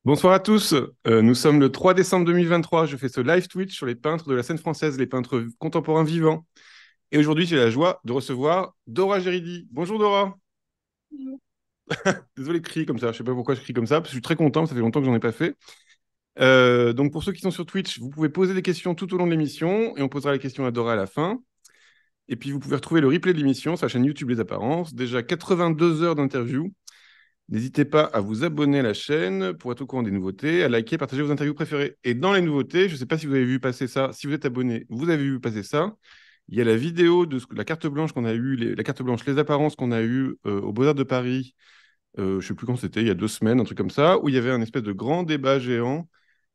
Bonsoir à tous. Nous sommes le 3 décembre 2023. Je fais ce live Twitch sur les peintres de la scène française, les peintres contemporains vivants. Et aujourd'hui, j'ai la joie de recevoir Dora Géridi. Bonjour Dora. Désolé de crier comme ça. Je sais pas pourquoi je crie comme ça, parce que je suis très content. Ça fait longtemps que j'en ai pas fait. Donc pour ceux qui sont sur Twitch, vous pouvez poser des questions tout au long de l'émission et on posera les questions à Dora à la fin. Et puis vous pouvez retrouver le replay de l'émission sur la chaîne YouTube Les Apparences. Déjà 82 heures d'interview. N'hésitez pas à vous abonner à la chaîne pour être au courant des nouveautés, à liker, partager vos interviews préférées. Et dans les nouveautés, je ne sais pas si vous avez vu passer ça, si vous êtes abonné, vous avez vu passer ça. Il y a la vidéo de la carte blanche qu'on a eue, la carte blanche, les apparences qu'on a eues au Beaux-Arts de Paris, je ne sais plus quand c'était, il y a 2 semaines, un truc comme ça, où il y avait un espèce de grand débat géant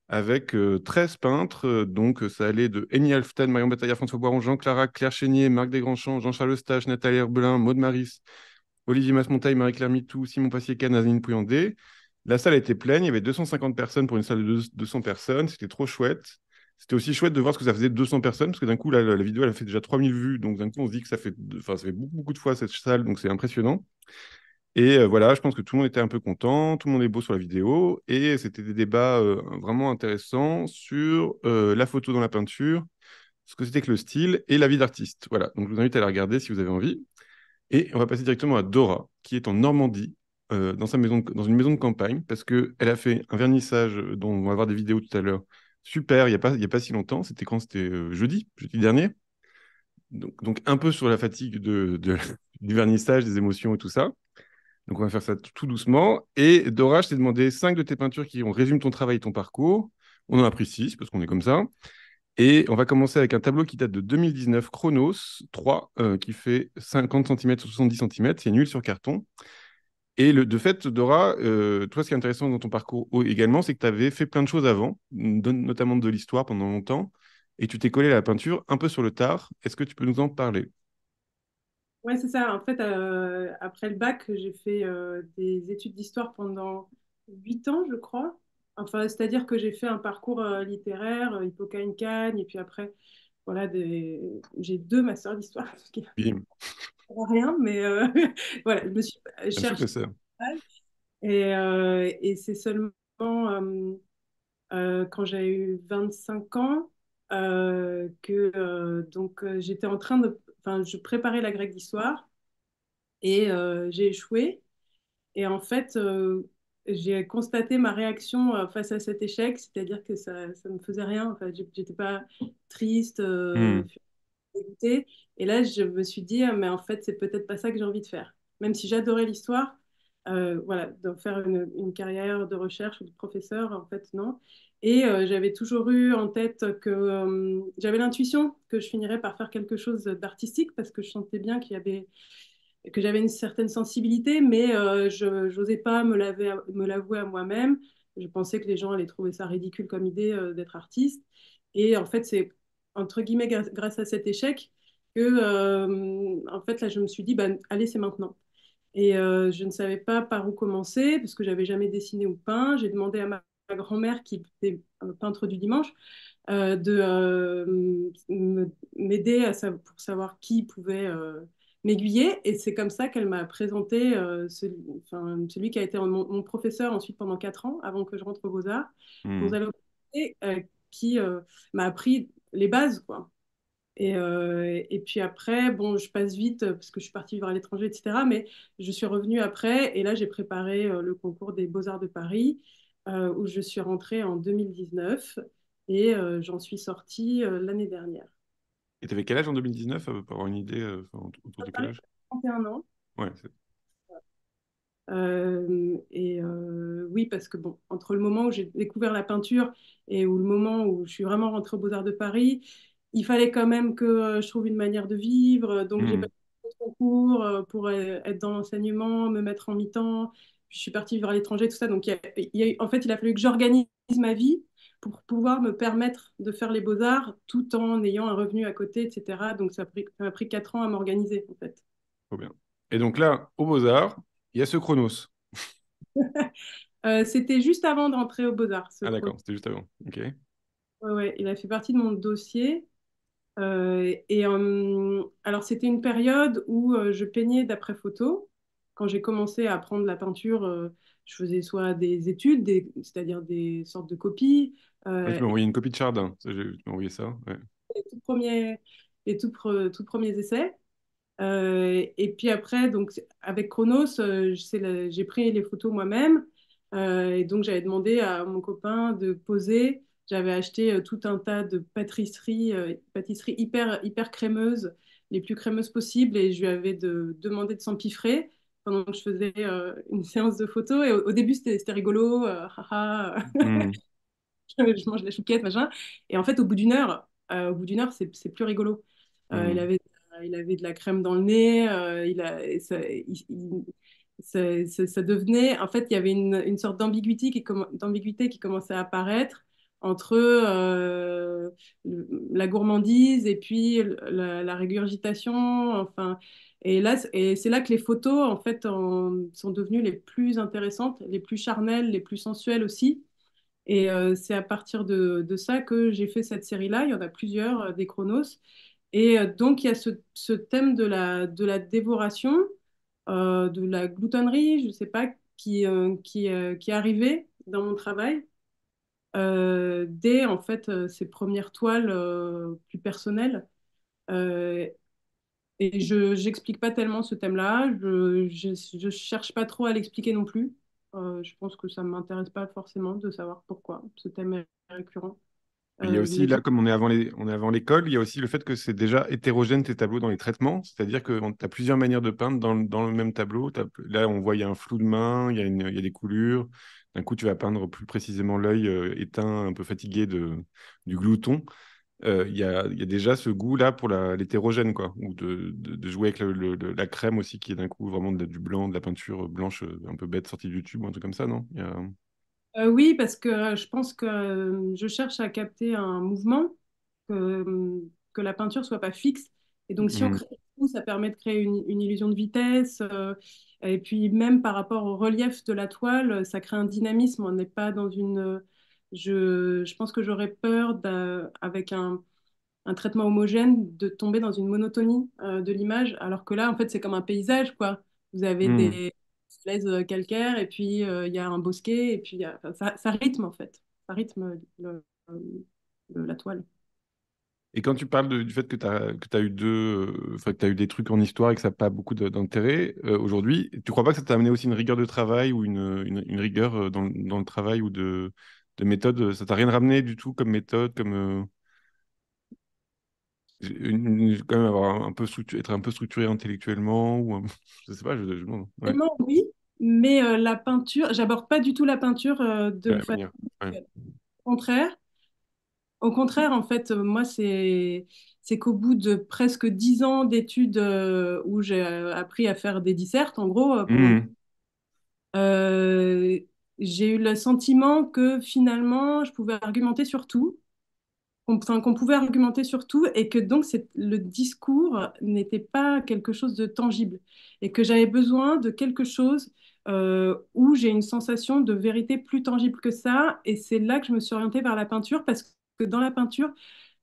avec 13 peintres. Donc ça allait de Henny Alftan, Marion Bataillard, François Boiron, Jean Clarac, Claire Chénier, Marc Desgrandschamps, Jean-Charles Eustache, Nathalie Herbelin, Maud Maris, Olivier Masmontaille, Marie-Claire Mitou, Simon Passier-Cannes, Nazanin Pouillandé. La salle était pleine, il y avait 250 personnes pour une salle de 200 personnes, c'était trop chouette. C'était aussi chouette de voir ce que ça faisait 200 personnes, parce que d'un coup, la vidéo, elle a fait déjà 3000 vues, donc d'un coup, on se dit que enfin, ça fait beaucoup, beaucoup de fois cette salle, donc c'est impressionnant. Et voilà, je pense que tout le monde était un peu content, tout le monde est beau sur la vidéo, et c'était des débats vraiment intéressants sur la photo dans la peinture, ce que c'était que le style et la vie d'artiste. Voilà, donc je vous invite à la regarder si vous avez envie. Et on va passer directement à Dora, qui est en Normandie, dans une maison de campagne, parce qu'elle a fait un vernissage dont on va voir des vidéos tout à l'heure. Super, il y a pas si longtemps. C'était quand? C'était jeudi dernier. Donc, un peu sur la fatigue du vernissage, des émotions et tout ça. Donc on va faire ça tout doucement. Et Dora, je t'ai demandé 5 de tes peintures qui résument ton travail et ton parcours. On en a pris 6 parce qu'on est comme ça. Et on va commencer avec un tableau qui date de 2019, Chronos 3, qui fait 50 cm sur 70 cm. C'est une huile sur carton. Et de fait, Dora, toi, ce qui est intéressant dans ton parcours également, c'est que tu avais fait plein de choses avant, notamment de l'histoire pendant longtemps, et tu t'es collé à la peinture un peu sur le tard. Est-ce que tu peux nous en parler? Ouais, c'est ça. En fait, après le bac, j'ai fait des études d'histoire pendant 8 ans, je crois. Enfin, c'est-à-dire que j'ai fait un parcours littéraire, Hippocagne-Cagne, et puis après, voilà, j'ai deux masters d'histoire, ce qui Bim, n'est rien, mais voilà, je me suis bien sûr que cherchée. c'est ça. Et c'est seulement quand j'ai eu 25 ans que j'étais en train de, enfin, je préparais la grecque d'histoire et j'ai échoué. Et en fait, j'ai constaté ma réaction face à cet échec, c'est-à-dire que ça ne me faisait rien. Enfin, j'étais pas triste, Hmm. dégoûtée. Et là, je me suis dit, ah, mais en fait, c'est peut-être pas ça que j'ai envie de faire. Même si j'adorais l'histoire, voilà, de faire une carrière de recherche ou de professeur, en fait, non. Et j'avais toujours eu en tête que j'avais l'intuition que je finirais par faire quelque chose d'artistique parce que je sentais bien que j'avais une certaine sensibilité, mais je n'osais pas me l'avouer à moi-même. Je pensais que les gens allaient trouver ça ridicule comme idée d'être artiste. Et en fait, c'est entre guillemets grâce à cet échec que, en fait, là, je me suis dit, bah, allez, c'est maintenant. Et je ne savais pas par où commencer, parce que j'avais jamais dessiné ou peint. J'ai demandé à ma grand-mère, qui était peintre du dimanche, de m'aider pour savoir qui pouvait m'aiguiller. Et c'est comme ça qu'elle m'a présenté celui qui a été mon professeur ensuite pendant 4 ans, avant que je rentre aux Beaux-Arts, Hmm. Gonzalo Porté, qui m'a appris les bases, quoi. Et puis après, bon, je passe vite parce que je suis partie vivre à l'étranger, etc. Mais je suis revenue après et là, j'ai préparé le concours des Beaux-Arts de Paris où je suis rentrée en 2019 et j'en suis sortie l'année dernière. Et tu avais quel âge en 2019, pour avoir une idée, enfin, autour de quel Paris, âge? 31 ans. Ouais, Oui, parce que bon, entre le moment où j'ai découvert la peinture et où le moment où je suis vraiment rentrée aux Beaux-Arts de Paris, il fallait quand même que je trouve une manière de vivre. Donc, j'ai Hmm. passé le concours pour être dans l'enseignement, me mettre en mi-temps. Puis, je suis partie vivre à l'étranger, tout ça. Donc, en fait, il a fallu que j'organise ma vie pour pouvoir me permettre de faire les Beaux-Arts tout en ayant un revenu à côté, etc. Donc, ça m'a pris 4 ans à m'organiser, en fait. Trop bien. Et donc là, au Beaux-Arts, il y a ce Chronos. C'était juste avant de rentrer aux Beaux-Arts, ce Ah chrono. d'accord, c'était juste avant. Ok. Ouais, ouais, il a fait partie de mon dossier. Alors, c'était une période où je peignais d'après photo. Quand j'ai commencé à apprendre la peinture, je faisais soit des études, c'est-à-dire des sortes de copies, Ouais, tu m'as et envoyé une copie de Chardin. Tu m'as envoyé ça. Ouais. les tout premiers essais. Et puis après, donc, avec Chronos, j'ai pris les photos moi-même. Et donc, j'avais demandé à mon copain de poser. J'avais acheté tout un tas de pâtisseries hyper crémeuses, les plus crémeuses possibles. Et je lui avais demandé de s'empiffrer pendant que je faisais une séance de photos. Et au début, c'était rigolo. Haha, Hmm. je mange la chouquette, machin. Et en fait, au bout d'une heure, c'est plus rigolo. Euh, il Hmm. avait, il avait de la crème dans le nez, ça devenait, en fait, il y avait une sorte d'ambiguïté qui commençait à apparaître entre la gourmandise et puis la régurgitation, enfin. Et c'est là que les photos, en fait, sont devenues les plus intéressantes, les plus charnelles, les plus sensuelles aussi. Et c'est à partir de ça que j'ai fait cette série-là. Il y en a plusieurs, des Chronos. Et donc, il y a ce thème de la dévoration, de la gloutonnerie, je ne sais pas, qui est arrivé dans mon travail dès, en fait, ces premières toiles plus personnelles. Euh, et je n'explique pas tellement ce thème-là. Je cherche pas trop à l'expliquer non plus. Je pense que ça ne m'intéresse pas forcément de savoir pourquoi ce thème est récurrent. Il y a aussi, Mais là, comme on est avant l'école, il y a aussi le fait que c'est déjà hétérogène tes tableaux dans les traitements. C'est-à-dire que tu as plusieurs manières de peindre dans le même tableau. Là, on voit, il y a un flou de main, il y a des coulures. D'un coup, tu vas peindre plus précisément l'œil éteint, un peu fatigué du glouton. Il y a déjà ce goût-là pour l'hétérogène, quoi, ou de jouer avec la crème aussi, qui est d'un coup vraiment du blanc, de la peinture blanche un peu bête sortie du tube, ou un truc comme ça, non? oui, parce que je pense que je cherche à capter un mouvement, que la peinture soit pas fixe. Et donc, si on Hmm. crée du coup, ça permet de créer une illusion de vitesse. Et puis, même par rapport au relief de la toile, ça crée un dynamisme. On n'est pas dans une. Je pense que j'aurais peur, avec un traitement homogène, de tomber dans une monotonie de l'image, alors que là, en fait, c'est comme un paysage, quoi. Vous avez Hmm. des falaises calcaires, et puis il y a un bosquet, et puis enfin, ça rythme, en fait. Ça rythme la toile. Et quand tu parles du fait que tu eu enfin, que tu eu des trucs en histoire et que ça n'a pas beaucoup d'intérêt aujourd'hui, tu crois pas que ça t'a amené aussi une rigueur de travail ou une rigueur dans le travail ou de méthode? Ça t'a rien ramené du tout comme méthode, comme quand même avoir un peu être un peu structuré intellectuellement ou je sais pas, je demande. Ouais. Tellement, oui, mais la peinture, j'aborde pas du tout la peinture De de la façon manière. Ouais. intellectuelle. Au contraire, en fait, moi, c'est qu'au bout de presque 10 ans d'études où j'ai appris à faire des dissertes, en gros, Mhm. Euh, j'ai eu le sentiment que finalement, je pouvais argumenter sur tout, enfin, qu'on pouvait argumenter sur tout, et que donc le discours n'était pas quelque chose de tangible, et que j'avais besoin de quelque chose où j'ai une sensation de vérité plus tangible que ça. Et c'est là que je me suis orientée vers la peinture, parce que dans la peinture,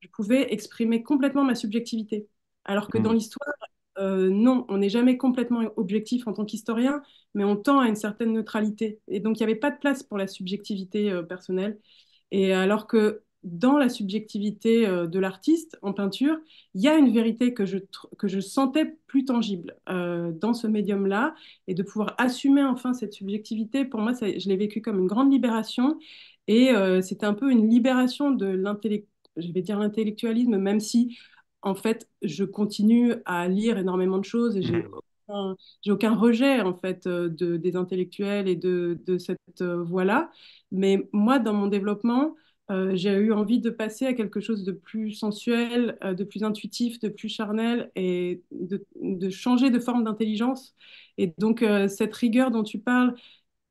je pouvais exprimer complètement ma subjectivité. Alors que dans Mhm. l'histoire, non, on n'est jamais complètement objectif en tant qu'historien, mais on tend à une certaine neutralité. Et donc, il n'y avait pas de place pour la subjectivité personnelle. Et alors que dans la subjectivité de l'artiste en peinture, il y a une vérité que je sentais plus tangible dans ce médium-là. Et de pouvoir assumer enfin cette subjectivité, pour moi, je l'ai vécu comme une grande libération. Et c'était un peu une libération de je vais dire l'intellectualisme, même si en fait, je continue à lire énormément de choses, et Mhm. j'ai aucun rejet en fait des intellectuels et de cette voie-là. Mais moi, dans mon développement, j'ai eu envie de passer à quelque chose de plus sensuel, de plus intuitif, de plus charnel, et de changer de forme d'intelligence. Et donc, cette rigueur dont tu parles,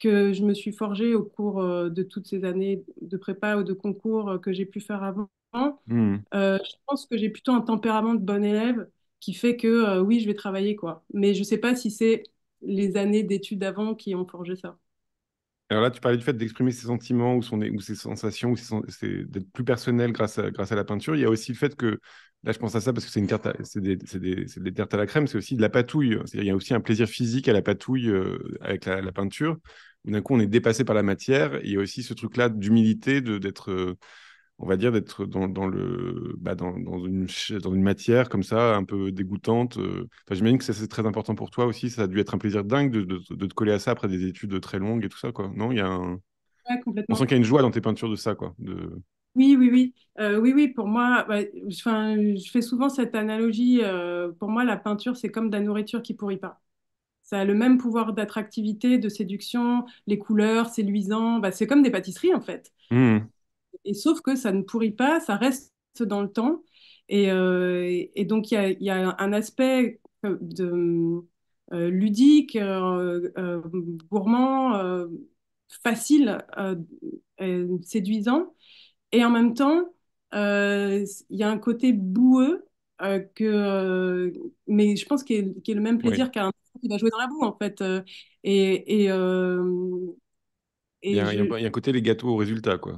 que je me suis forgée au cours de toutes ces années de prépa ou de concours que j'ai pu faire avant, Mhm. je pense que j'ai plutôt un tempérament de bon élève qui fait que oui, je vais travailler, quoi. Mais je sais pas si c'est les années d'études avant qui ont forgé ça. Alors là, tu parlais du fait d'exprimer ses sentiments ou ses sensations, d'être plus personnel grâce à la peinture. Il y a aussi le fait que, là, je pense à ça parce que c'est une tarte, c'est des tartes à la crème, c'est aussi de la patouille. C'est-à-dire, il y a aussi un plaisir physique à la patouille avec la peinture. Où d'un coup, on est dépassé par la matière. Et il y a aussi ce truc-là d'humilité, d'être, on va dire, d'être dans une matière comme ça, un peu dégoûtante. Enfin, j'imagine que ça, c'est très important pour toi aussi. Ça a dû être un plaisir dingue de te coller à ça après des études très longues et tout ça, quoi. Non, Ouais, on sent complètement. qu'il y a une joie dans tes peintures de ça, quoi. Oui, oui, oui. Oui, oui, pour moi, bah, enfin, je fais souvent cette analogie. Pour moi, la peinture, c'est comme de la nourriture qui pourrit pas. Ça a le même pouvoir d'attractivité, de séduction, les couleurs, c'est luisant. Bah, c'est comme des pâtisseries, en fait. Hmm, Et sauf que ça ne pourrit pas, ça reste dans le temps. Et donc, il y a un aspect ludique, gourmand, facile, séduisant. Et en même temps, il y a un côté boueux, mais je pense qu'il est le même oui. plaisir qu'un enfant qui va jouer dans la boue, en fait. Et, et, euh, et je, Il y a un côté les gâteaux au résultat, quoi.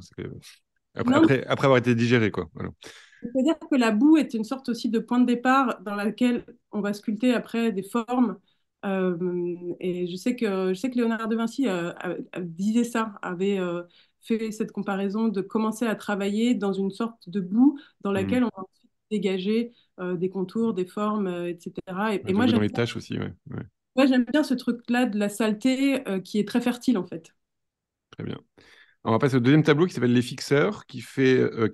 non, Après avoir été digéré, quoi. Voilà. c'est-à-dire que la boue est une sorte aussi de point de départ dans laquelle on va sculpter après des formes. Et je sais que Léonard de Vinci disait ça, avait fait cette comparaison de commencer à travailler dans une sorte de boue dans Hmm. laquelle on va ensuite dégager des contours, des formes, etc. Ouais, de jouer dans les tâches aussi, ouais. Ouais, j'aime bien ce truc-là de la saleté qui est très fertile en fait. très bien. On va passer au deuxième tableau qui s'appelle Les Fixeurs, qui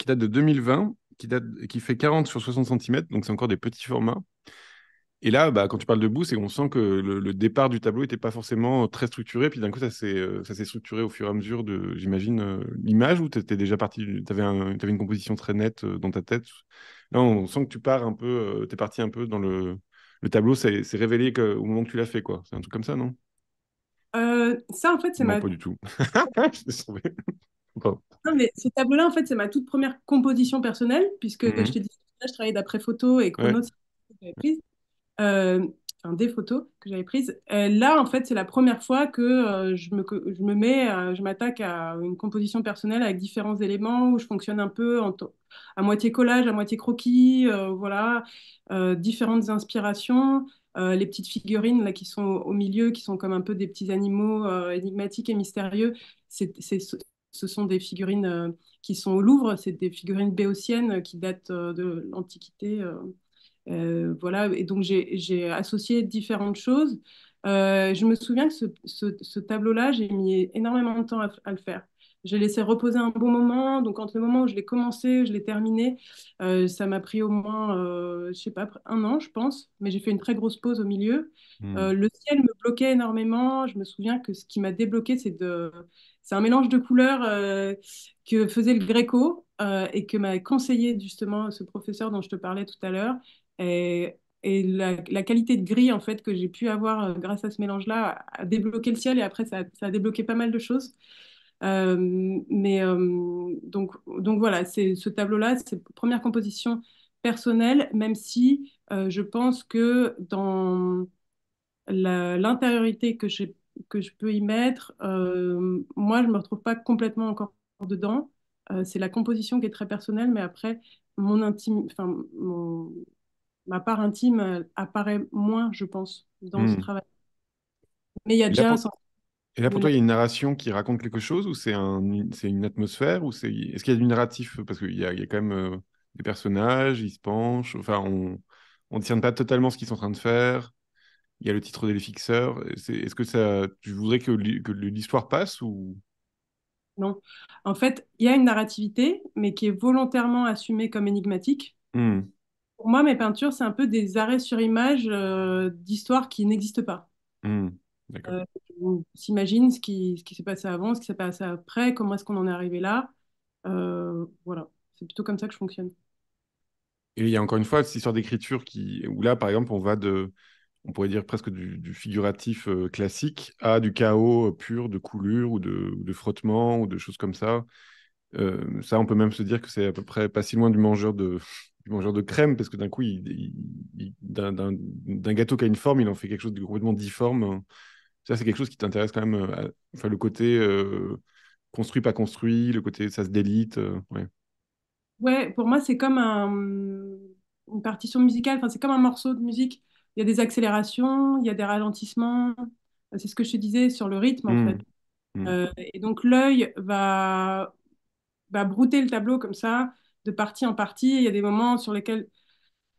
date de 2020, qui fait 40 sur 60 centimètres, donc c'est encore des petits formats. Et là, bah, quand tu parles de bout, c'est qu'on sent que le départ du tableau n'était pas forcément très structuré, puis d'un coup, ça s'est structuré au fur et à mesure de, j'imagine, l'image, ou tu étais déjà parti, t'avais une composition très nette dans ta tête. Là, on sent que tu pars un peu, t'es parti un peu dans le tableau, c'est révélé au moment que tu l'as fait, quoi. C'est un truc comme ça, non? Ça en fait c'est Non, ma pas du tout. Je l'ai sauvé. Pardon. Non, mais ce tableau-là, en fait, c'est ma toute première composition personnelle, puisque je Mhm. t'ai dit, là, je travaillais d'après photo et Ouais. chrono, c'est ce que j'avais prise, enfin des photos que j'avais prises. Là, en fait, c'est la première fois que je m'attaque à une composition personnelle avec différents éléments où je fonctionne un peu à moitié collage, à moitié croquis, voilà, différentes inspirations. Les petites figurines là qui sont au milieu, qui sont comme un peu des petits animaux énigmatiques et mystérieux, c'est ce sont des figurines qui sont au Louvre, c'est des figurines béotiennes qui datent de l'Antiquité. Voilà, et donc j'ai associé différentes choses. Je me souviens que ce tableau-là, j'ai mis énormément de temps à le faire. J'ai laissé reposer un bon moment, donc entre le moment où je l'ai commencé, je l'ai terminé, ça m'a pris au moins, je sais pas, un an, je pense, mais j'ai fait une très grosse pause au milieu. Mhm. Le ciel me bloquait énormément. Je me souviens que ce qui m'a débloqué, c'est un mélange de couleurs que faisait le Gréco et que m'a conseillé justement ce professeur dont je te parlais tout à l'heure. Et la qualité de gris en fait que j'ai pu avoir grâce à ce mélange-là a débloqué le ciel et après ça a débloqué pas mal de choses. Donc voilà, c'est ce tableau-là, c'est première composition personnelle, même si je pense que dans l'intériorité que je peux y mettre, moi je me retrouve pas complètement encore dedans. C'est la composition qui est très personnelle, mais après mon intime, enfin ma part intime apparaît moins, je pense, dans ce Mhm. travail. Mais il y a Et là, déjà un pour, sens. et là, pour toi, il y a une narration qui raconte quelque chose, ou c'est une atmosphère, est-ce qu'il y a du narratif? Parce qu'il y a quand même des personnages, ils se penchent, enfin, on ne discerne pas totalement ce qu'ils sont en train de faire. Il y a le titre des fixeurs. Est-ce que tu voudrais que l'histoire passe ou... Non. En fait, il y a une narrativité, mais qui est volontairement assumée comme énigmatique. Hmm, Pour moi, mes peintures, c'est un peu des arrêts sur image d'histoires qui n'existent pas. hmm, d'accord. On s'imagine ce qui s'est passé avant, ce qui s'est passé après, comment est-ce qu'on en est arrivé là. Voilà, c'est plutôt comme ça que je fonctionne. Et il y a encore une fois cette histoire d'écriture où là, par exemple, on pourrait dire presque du figuratif classique à du chaos pur de coulures ou de frottement ou de choses comme ça. Ça, on peut même se dire que c'est à peu près pas si loin du mangeur de crème, parce que d'un coup, d'un gâteau qui a une forme, il en fait quelque chose de complètement difforme. Ça, c'est quelque chose qui t'intéresse quand même, enfin, le côté construit, pas construit, le côté ça se délite. Ouais. Ouais, pour moi, c'est comme une partition musicale, enfin, c'est comme un morceau de musique. Il y a des accélérations, il y a des ralentissements. C'est ce que je te disais sur le rythme, en Hmm, fait. hmm. Et donc, l'œil va brouter le tableau comme ça, de partie en partie. Il y a des moments sur lesquels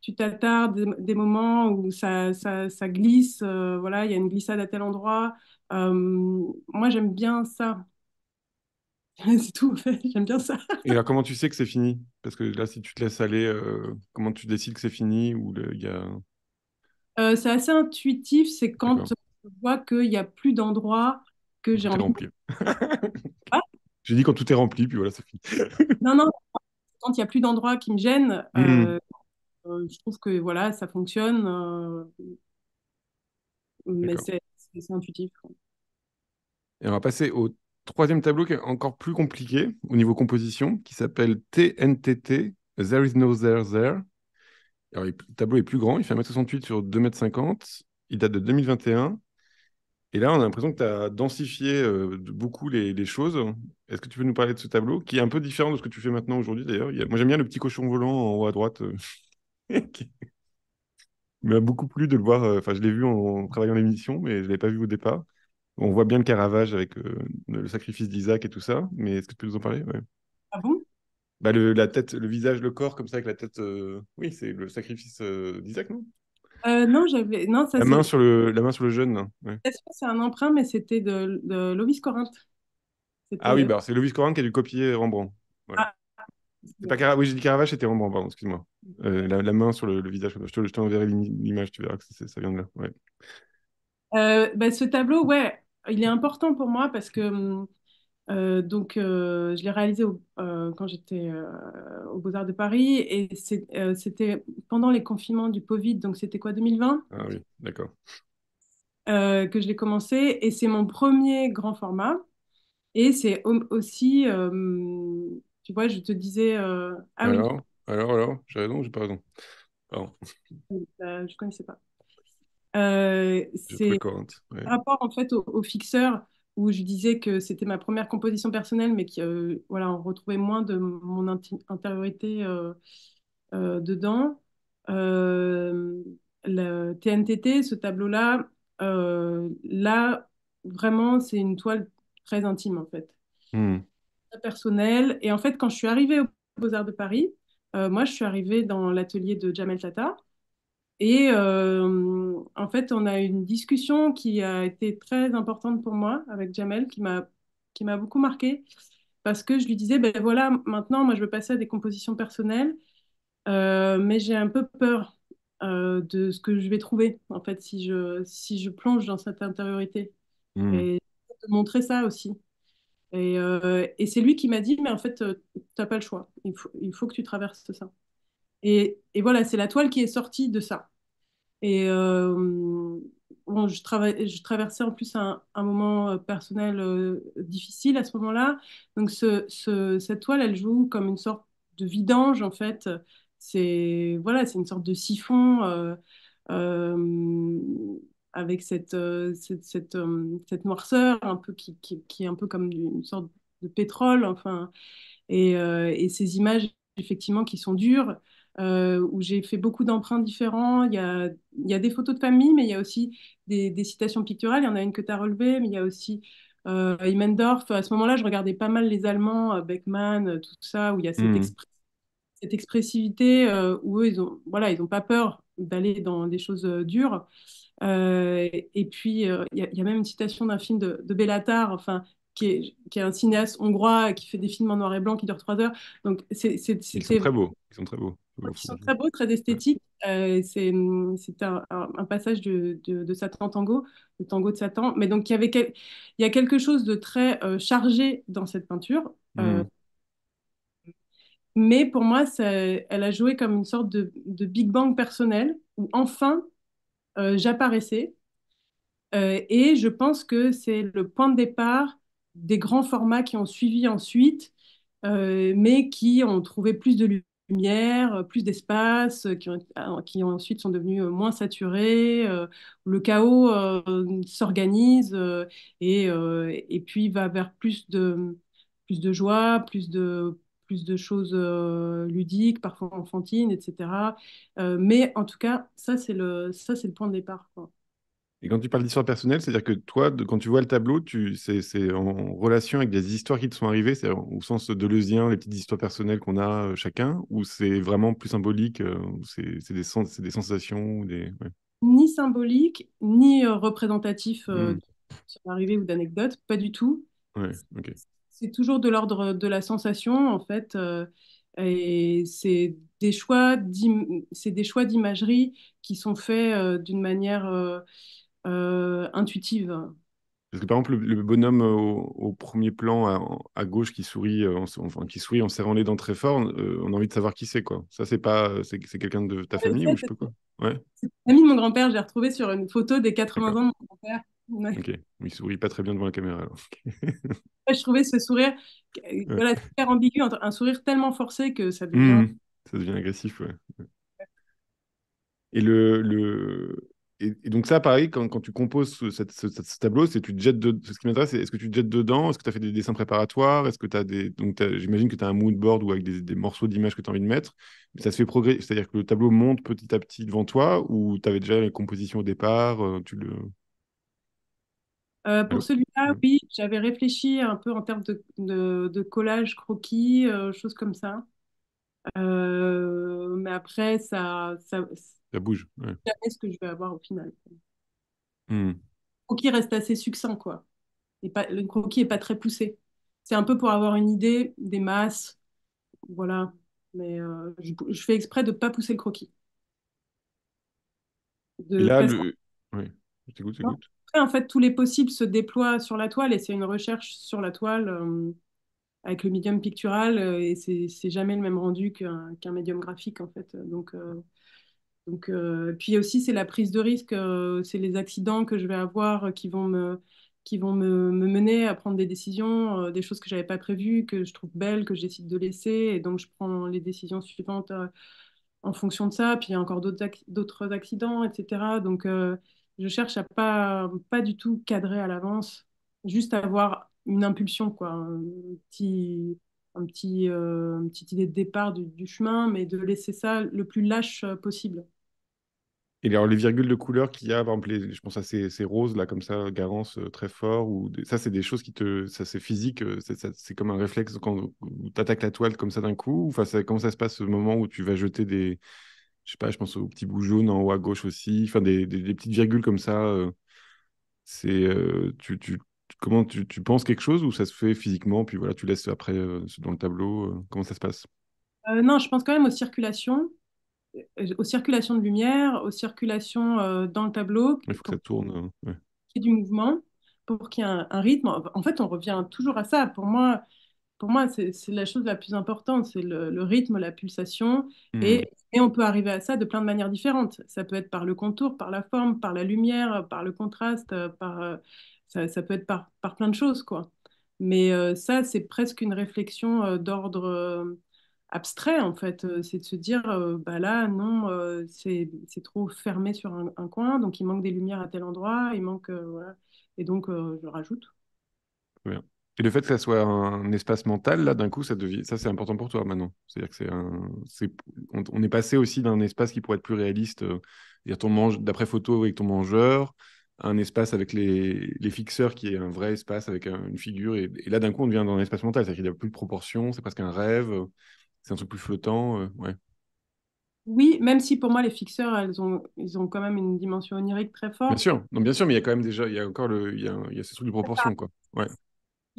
tu t'attardes, des moments où ça glisse. Voilà, il y a une glissade à tel endroit. Moi, j'aime bien ça. C'est tout, en fait. J'aime bien ça. Et alors, comment tu sais que c'est fini? Parce que là, si tu te laisses aller, comment tu décides que c'est fini ou il y a... C'est assez intuitif, c'est quand D'accord. je vois qu'il n'y a plus d'endroits que Quand j'ai tout est envie de rempli. pas. J'ai dit quand tout est rempli, puis voilà, c'est fini. Non, non, quand il n'y a plus d'endroits qui me gênent, Hmm, je trouve que voilà, ça fonctionne, mais d'accord. c'est intuitif. Et on va passer au troisième tableau qui est encore plus compliqué au niveau composition, qui s'appelle TNTT, There is no there there. Alors, le tableau est plus grand, il fait 1,68 m sur 2,50 m. Il date de 2021. Et là, on a l'impression que tu as densifié de beaucoup les choses. Est-ce que tu peux nous parler de ce tableau, qui est un peu différent de ce que tu fais maintenant aujourd'hui d'ailleurs? Moi, j'aime bien le petit cochon volant en haut à droite, qui m'a beaucoup plu de le voir. Enfin, je l'ai vu en travaillant l'émission, mais je ne l'avais pas vu au départ. On voit bien le Caravage avec le sacrifice d'Isaac et tout ça. Mais est-ce que tu peux nous en parler? Ouais. Ah bon? Bah, la tête, le visage, le corps, comme ça, avec la tête. Oui, c'est le sacrifice d'Isaac, non? Non, non, ça c'est La main sur le jeune, là. Ouais. c'est un emprunt, mais c'était de Lovis Corinth. Ah oui, C'était bah, c'est Lovis Coran qui a dû copier Rembrandt. Voilà. ah, C'est pas Oui, j'ai dit Caravage, c'était Rembrandt, pardon, excuse-moi. La main sur le visage. Je t'enverrai l'image, tu verras que ça vient de là. Ouais. bah, ce tableau, ouais, il est important pour moi parce que je l'ai réalisé quand j'étais aux Beaux-Arts de Paris et c'était pendant les confinements du Covid, donc c'était quoi, 2020, Ah oui, d'accord. que je l'ai commencé et c'est mon premier grand format et c'est aussi, tu vois, je te disais, ah oui, J'ai raison ou j'ai pas raison? Pardon, je connaissais pas. j'ai trouvé C'est Corinthe. Ouais. par rapport en fait au fixeur où je disais que c'était ma première composition personnelle, mais qui voilà, on retrouvait moins de mon intériorité dedans. Euh, le TNTT, ce tableau-là, là vraiment c'est une toile très intime en fait, Hmm, très personnelle. Et en fait, quand je suis arrivée aux Beaux-Arts de Paris, moi je suis arrivée dans l'atelier de Jamel Tata. Et en fait, on a eu une discussion qui a été très importante pour moi avec Jamel, qui m'a beaucoup marquée, parce que je lui disais, ben voilà, maintenant, moi, je veux passer à des compositions personnelles, mais j'ai un peu peur de ce que je vais trouver, en fait, si je plonge dans cette intériorité. hmm, Et de montrer ça aussi. Et c'est lui qui m'a dit, mais en fait, t'as pas le choix. Il faut que tu traverses ça. Et voilà, c'est la toile qui est sortie de ça. Et bon, je traversais en plus un moment personnel difficile à ce moment-là. Donc cette toile, elle joue comme une sorte de vidange en fait. C'est voilà, c'est une sorte de siphon euh, avec cette noirceur un peu qui est un peu comme une sorte de pétrole. Enfin, et ces images, effectivement, qui sont dures, où j'ai fait beaucoup d'emprunts différents. Il y a des photos de famille, mais il y a aussi des citations picturales. Il y en a une que tu as relevée, mais il y a aussi Imendorf. À ce moment-là, je regardais pas mal les Allemands, Beckmann, tout ça, où il y a hmm. cette expressivité où eux, ils ont pas peur d'aller dans des choses dures. Et puis, il y a même une citation d'un film de Béla Tarr, enfin, qui est un cinéaste hongrois qui fait des films en noir et blanc qui durent 3 heures. Donc, Ils sont c'était très beaux. Ils sont très beaux. qui sont très beaux, très Ouais. esthétiques. C'est un passage de Satan Tango, le tango de Satan. Mais donc, il y a quelque chose de très chargé dans cette peinture. Hmm, Mais pour moi, elle a joué comme une sorte de Big Bang personnel où enfin j'apparaissais. Et je pense que c'est le point de départ des grands formats qui ont suivi ensuite, mais qui ont trouvé plus de lumière lumière, plus d'espace, qui ensuite sont devenus moins saturés. Le chaos s'organise et puis va vers plus de joie, plus de choses ludiques, parfois enfantines, etc. Mais en tout cas, ça, c'est le point de départ, quoi. Et quand tu parles d'histoire personnelle, c'est-à-dire que toi, quand tu vois le tableau, c'est en relation avec des histoires qui te sont arrivées, c'est au sens deleuzien, les petites histoires personnelles qu'on a chacun, ou c'est vraiment plus symbolique, ou c'est c'est des sensations, ou des... ouais. Ni symbolique, ni représentatif Hmm. d'arrivée ou d'anecdote, pas du tout. Ouais, ok. C'est toujours de l'ordre de la sensation, en fait, et c'est des choix d'imagerie qui sont faits d'une manière intuitive. Parce que par exemple, le bonhomme au premier plan à gauche qui sourit, enfin, qui sourit en serrant les dents très fort, on a envie de savoir qui c'est, quoi. Ça, c'est pas, c'est quelqu'un de ta Et famille ça, ou je peux quoi? Ouais, c'est l'ami de mon grand-père, j'ai retrouvé sur une photo des 80 d'accord. ans de mon grand-père. Ouais. Ok. Il sourit pas très bien devant la caméra, alors. Je trouvais ce sourire Ouais. voilà, super ambigu, un sourire tellement forcé que ça devient. Hmm. Ça devient agressif, ouais. Et et donc ça, pareil, quand tu composes ce tableau, c'est tu te jettes ce qui m'intéresse, c'est est-ce que tu te jettes dedans? Est-ce que tu as fait des dessins préparatoires? Est-ce que tu as des... Donc j'imagine que tu as un mood board ou avec des morceaux d'images que tu as envie de mettre. Mais ça se fait progresser, c'est-à-dire que le tableau monte petit à petit devant toi ou tu avais déjà les compositions au départ, tu le... Pour Allô? celui-là, Ouais. oui, j'avais réfléchi un peu en termes de collage, croquis, choses comme ça. Mais après, c'est Ça bouge. Ouais. jamais ce que je vais avoir au final. Le Hmm. croquis reste assez succinct, quoi. Le croquis est pas très poussé. C'est un peu pour avoir une idée des masses, voilà. Mais je fais exprès de pas pousser le croquis. Et De, là, parce le... Ouais. Je t'écoute, qu'après, j'écoute. en fait, tous les possibles se déploient sur la toile et c'est une recherche sur la toile avec le médium pictural et c'est jamais le même rendu qu'un médium graphique, en fait. Puis aussi, c'est la prise de risque, c'est les accidents que je vais avoir qui vont me mener à prendre des décisions, des choses que j'avais pas prévues, que je trouve belles, que je décide de laisser. Et donc, je prends les décisions suivantes en fonction de ça. Puis, il y a encore d'autres accidents, etc. Donc, je cherche à pas du tout cadrer à l'avance, juste avoir une impulsion, quoi, une petite idée de départ du chemin, mais de laisser ça le plus lâche possible. Et alors, les virgules de couleur qu'il y a, par exemple, je pense à ces roses là, comme ça, Garance, très fort, ça, c'est des choses qui te. Ça, c'est physique, c'est comme un réflexe quand tu attaques la toile comme ça d'un coup. Enfin, comment ça se passe au moment où tu vas jeter des. Je sais pas, je pense aux petits bouts jaunes en haut à gauche aussi. Enfin, des petites virgules comme ça. C'est. Comment tu penses quelque chose ou ça se fait physiquement, puis voilà, tu laisses après dans le tableau. Comment ça se passe? Non, je pense quand même aux circulations de lumière, aux circulations dans le tableau, Il faut que ça tourne. Ouais. qu'il y ait du mouvement, pour qu'il y ait un rythme. En fait, on revient toujours à ça. Pour moi, c'est la chose la plus importante, c'est le rythme, la pulsation. Hmm. Et on peut arriver à ça de plein de manières différentes. Ça peut être par le contour, par la forme, par la lumière, par le contraste, ça peut être par plein de choses, quoi. Mais ça, c'est presque une réflexion d'ordre abstrait, en fait. C'est de se dire, bah là, non, c'est trop fermé sur un coin, donc il manque des lumières à tel endroit, il manque, voilà. Et donc, je rajoute. Très bien. Et le fait que ça soit un espace mental, là, d'un coup, ça devient, ça, c'est important pour toi maintenant. C'est-à-dire que on est passé aussi d'un espace qui pourrait être plus réaliste, c'est-à-dire d'après photo avec ton mangeur, à un espace avec les fixeurs qui est un vrai espace avec une figure. Et là, d'un coup, on devient dans un espace mental, c'est-à-dire qu'il n'y a plus de proportion, c'est presque un rêve, c'est un truc plus flottant. Ouais, Oui, même si pour moi, les fixeurs, ils ont quand même une dimension onirique très bien forte. sûr. Non, bien sûr, mais il y a quand même déjà, il y a encore il y a ce truc de proportion, quoi. Ouais.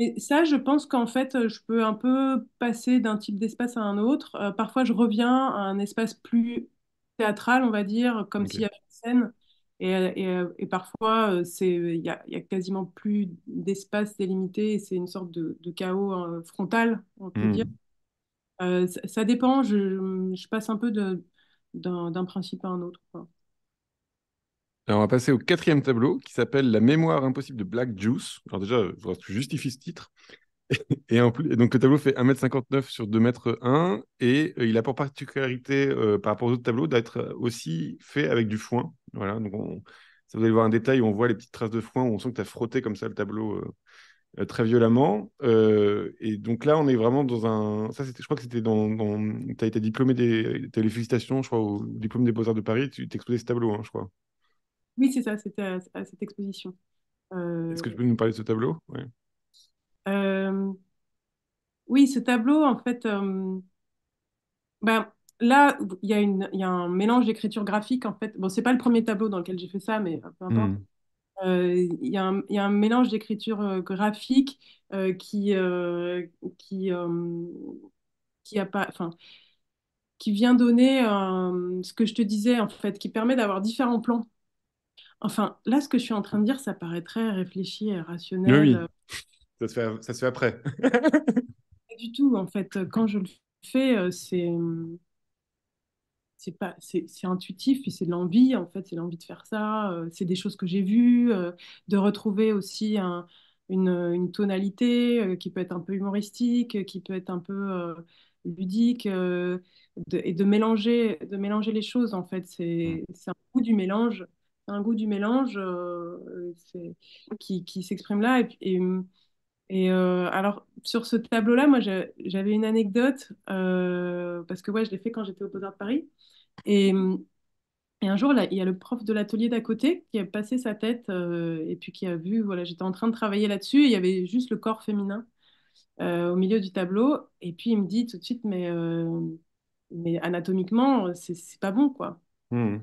Et ça, je pense qu'en fait, je peux un peu passer d'un type d'espace à un autre. Parfois, je reviens à un espace plus théâtral, on va dire, comme Ok. s'il y avait une scène. Et parfois, il y a quasiment plus d'espace délimité et c'est une sorte de chaos frontal, on peut dire. Hmm. Ça dépend, je passe un peu d'un principe à un autre, quoi. Alors, on va passer au quatrième tableau qui s'appelle La mémoire impossible de Black Juice. Alors déjà, il faudra que tu justifies ce titre. Et donc, le tableau fait 1,59 m sur 2,1 m et il a pour particularité par rapport aux autres tableaux d'être aussi fait avec du foin. Voilà, donc ça, vous allez voir un détail où on voit les petites traces de foin, où on sent que tu as frotté comme ça le tableau très violemment. Et donc là, on est vraiment dans un. Ça, je crois que c'était Tu as été diplômé T'as eu les félicitations, je crois, au diplôme des Beaux-Arts de Paris. Tu t'exposais ce tableau, hein, je crois. Oui, c'est ça, c'était à cette exposition. Est-ce Euh, que tu peux nous parler de ce tableau? Ouais. euh, oui, ce tableau, en fait, ben, là, il y a un mélange d'écriture graphique, en fait. Bon, c'est pas le premier tableau dans lequel j'ai fait ça, mais peu importe. Hmm. Il y a un mélange d'écriture graphique qui, qui a pas, enfin, qui vient donner ce que je te disais, en fait, qui permet d'avoir différents plans. Enfin, là, ce que je suis en train de dire, ça paraît très réfléchi et Oui, rationnel. oui, ça se fait après. Pas du tout, en fait. Quand je le fais, c'est pas, c'est intuitif, puis c'est de l'envie, en fait, c'est l'envie de faire ça. C'est des choses que j'ai vues, de retrouver aussi une tonalité qui peut être un peu humoristique, qui peut être un peu ludique, et de mélanger les choses, en fait. Hmm. C'est un goût du mélange. C'est un goût du mélange qui s'exprime là. Alors, sur ce tableau-là, moi, j'avais une anecdote, parce que ouais, je l'ai fait quand j'étais au Beaux-Arts de Paris. Et, et un jour, là, il y a le prof de l'atelier d'à côté qui a passé sa tête et puis qui a vu, voilà, j'étais en train de travailler là-dessus et il y avait juste le corps féminin au milieu du tableau. Et puis il me dit tout de suite, mais anatomiquement, c'est pas bon, quoi. Hmm.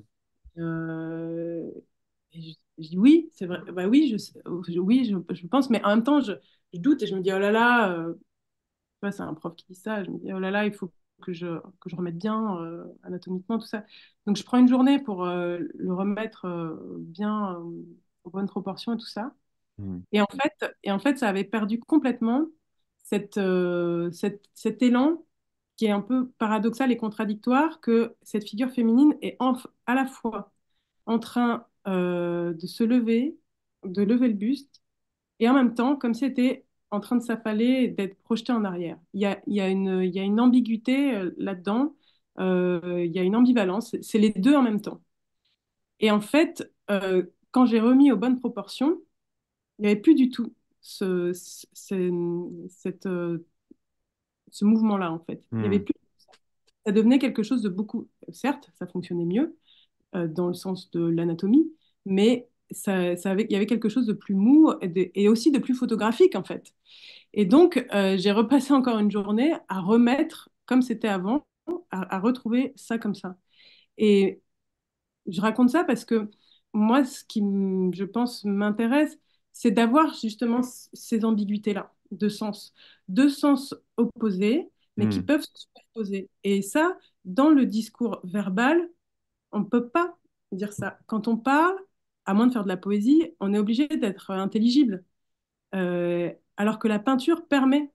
Euh, et je dis oui, c'est vrai. Bah oui, oui, je pense, mais en même temps, je doute et je me dis, oh là là, ouais, c'est un prof qui dit ça. Je me dis, oh là là, il faut que je remette bien anatomiquement tout ça. Donc, je prends une journée pour le remettre bien aux bonnes proportions et tout ça. Hmm. Et en fait, ça avait perdu complètement cet élan qui est un peu paradoxal et contradictoire, que cette figure féminine est à la fois en train de se lever, de lever le buste, et en même temps, comme si c'était en train de s'affaler et d'être projeté en arrière. Il y a une ambiguïté là-dedans, il y a une ambivalence, c'est les deux en même temps. Et en fait, quand j'ai remis aux bonnes proportions, il n'y avait plus du tout cette, ce mouvement-là, en fait. Il y avait Hmm. plus, ça devenait quelque chose de beaucoup, certes, ça fonctionnait mieux dans le sens de l'anatomie, mais il y avait quelque chose de plus mou et aussi de plus photographique, en fait. Et donc, j'ai repassé encore une journée à remettre comme c'était avant, à retrouver ça comme ça. Et je raconte ça parce que moi, je pense, m'intéresse, c'est d'avoir justement ces ambiguïtés-là de sens opposés, mais qui Hmm. peuvent se superposer. Et ça, dans le discours verbal, on ne peut pas dire ça. Quand on parle, à moins de faire de la poésie, on est obligé d'être intelligible. Alors que la peinture permet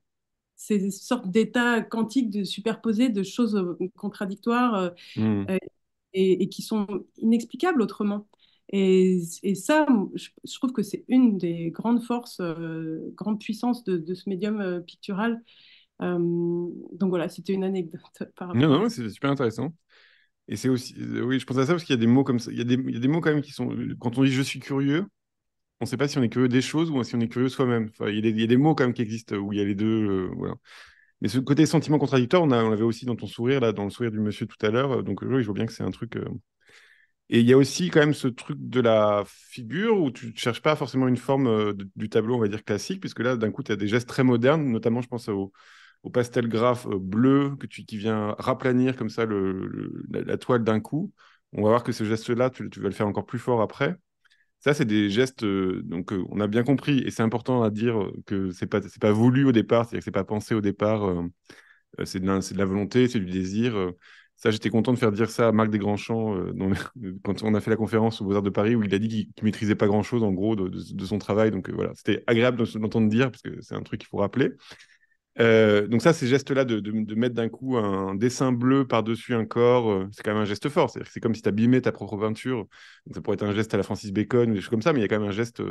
ces sortes d'états quantiques de superposés de choses contradictoires Hmm. euh, et qui sont inexplicables autrement. Et ça, je trouve que c'est une des grandes forces, grandes puissances de ce médium pictural. Donc voilà, c'était une anecdote par Non, rapport à non, ça. c'est super intéressant. Et c'est aussi, oui, je pense à ça parce qu'il y a des mots comme ça. Il y a des mots quand même qui sont, quand on dit je suis curieux, on ne sait pas si on est curieux des choses ou si on est curieux soi-même. Enfin, il y a des mots quand même qui existent où il y a les deux. Voilà. Mais ce côté sentiment contradictoire, on l'avait aussi dans ton sourire, là, dans le sourire du monsieur tout à l'heure. Donc, oui, je vois bien que c'est un truc. Et il y a aussi quand même ce truc de la figure où tu ne cherches pas forcément une forme du tableau, on va dire classique, puisque là, d'un coup, tu as des gestes très modernes, notamment, je pense au pastel graphe bleu qui vient raplanir comme ça la toile d'un coup. On va voir que ce geste-là, tu vas le faire encore plus fort après. Ça, c'est des gestes, donc on a bien compris, et c'est important à dire que c'est pas voulu au départ, c'est-à-dire que c'est pas pensé au départ. C'est de la volonté, c'est du désir. Ça, j'étais content de faire dire ça à Marc Desgrands-Champs quand on a fait la conférence au Beaux-Arts de Paris où il a dit qu'il maîtrisait pas grand-chose en gros de son travail. Donc voilà, c'était agréable d'entendre dire parce que c'est un truc qu'il faut rappeler. Donc ça, ces gestes-là de mettre d'un coup un dessin bleu par-dessus un corps, c'est quand même un geste fort. C'est-à-dire que c'est comme si tu abîmais ta propre peinture. Donc ça pourrait être un geste à la Francis Bacon ou des choses comme ça, mais il y a quand même un geste.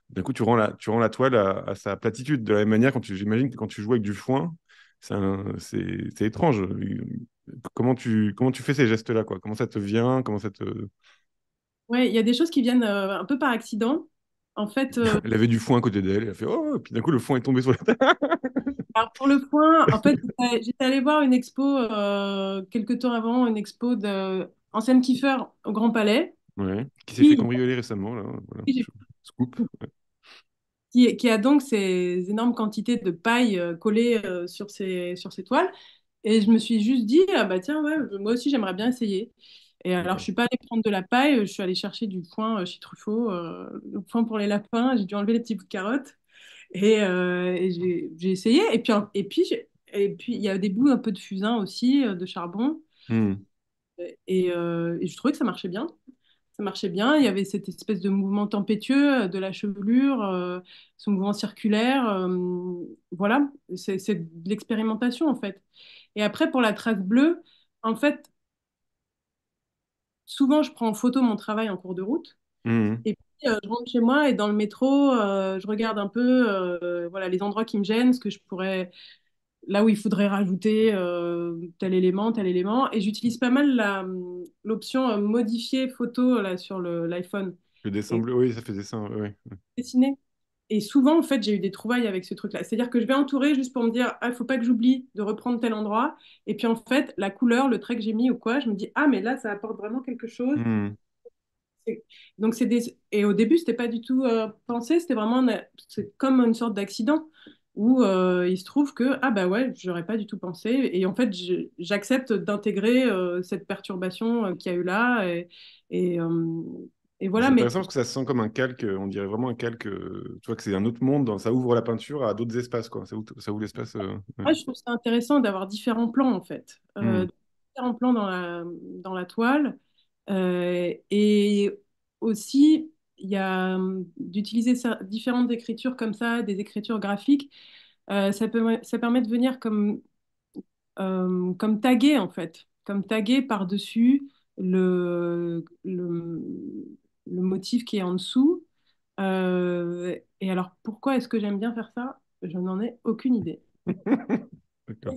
D'un coup, tu rends la toile à sa platitude. De la même manière, j'imagine que quand tu joues avec du foin, c'est étrange. Comment tu fais ces gestes-là, quoi? Comment ça te vient? Comment ça te... Ouais, il y a des choses qui viennent un peu par accident. En fait, Elle avait du foin à côté d'elle, elle a fait oh, et puis d'un coup le foin est tombé sur la table. alors pour le point, en fait, j'étais allée voir une expo quelques temps avant, une expo de Ancienne Kiefer au Grand Palais. Ouais. Qui s'est fait Oui, cambrioler récemment là. Voilà. Scoop. Ouais. qui a donc ces énormes quantités de paille collées sur ses toiles. Et je me suis juste dit, ah bah tiens, ouais, moi aussi j'aimerais bien essayer. Et alors je D'accord. suis pas allée prendre de la paille, je suis allée chercher du foin chez Truffaut, le foin pour les lapins, j'ai dû enlever les petits bouts de carottes. Et j'ai essayé. Et puis il y a des bouts un peu de fusain aussi, de charbon. Hmm. Et je trouvais que ça marchait bien. Ça marchait bien. Il y avait cette espèce de mouvement tempétueux de la chevelure, ce mouvement circulaire. Voilà, c'est de l'expérimentation en fait. Et après, pour la trace bleue, en fait, souvent je prends en photo mon travail en cours de route. Hmm. Et puis, je rentre chez moi et dans le métro, je regarde un peu voilà, les endroits qui me gênent, ce que je pourrais, là où il faudrait rajouter tel élément, tel élément. Et j'utilise pas mal l'option modifier photo là, sur l'iPhone. Le dessin Et bleu, oui, ça fait dessin. Oui. dessiner. Et souvent, en fait, j'ai eu des trouvailles avec ce truc-là. C'est-à-dire que je vais entourer juste pour me dire, ah, il faut pas que j'oublie de reprendre tel endroit. Et puis, en fait, la couleur, le trait que j'ai mis ou quoi, je me dis, ah, mais là, ça apporte vraiment quelque chose. Hmm. C'est- Donc, c'est des... Et au début, c'était pas du tout pensé, c'était vraiment c'est comme une sorte d'accident où il se trouve que, ah, bah ouais, j'aurais pas du tout pensé. Et en fait, j'accepte d'intégrer cette perturbation qu'il y a eu là. Et, euh, et Mais voilà, c'est mais intéressant parce que ça se sent comme un calque, on dirait vraiment un calque, tu vois que c'est un autre monde, ça ouvre la peinture à d'autres espaces, quoi. Ça ouvre l'espace. Ouais. moi, je trouve ça intéressant d'avoir différents plans, en fait. Hmm. Différents plans dans la toile. Et aussi, il y a d'utiliser différentes écritures comme ça, des écritures graphiques. Ça permet de venir comme taguer, en fait. Comme taguer par-dessus le motif qui est en dessous. Et alors, pourquoi est-ce que j'aime bien faire ça? Je n'en ai aucune idée. D'accord.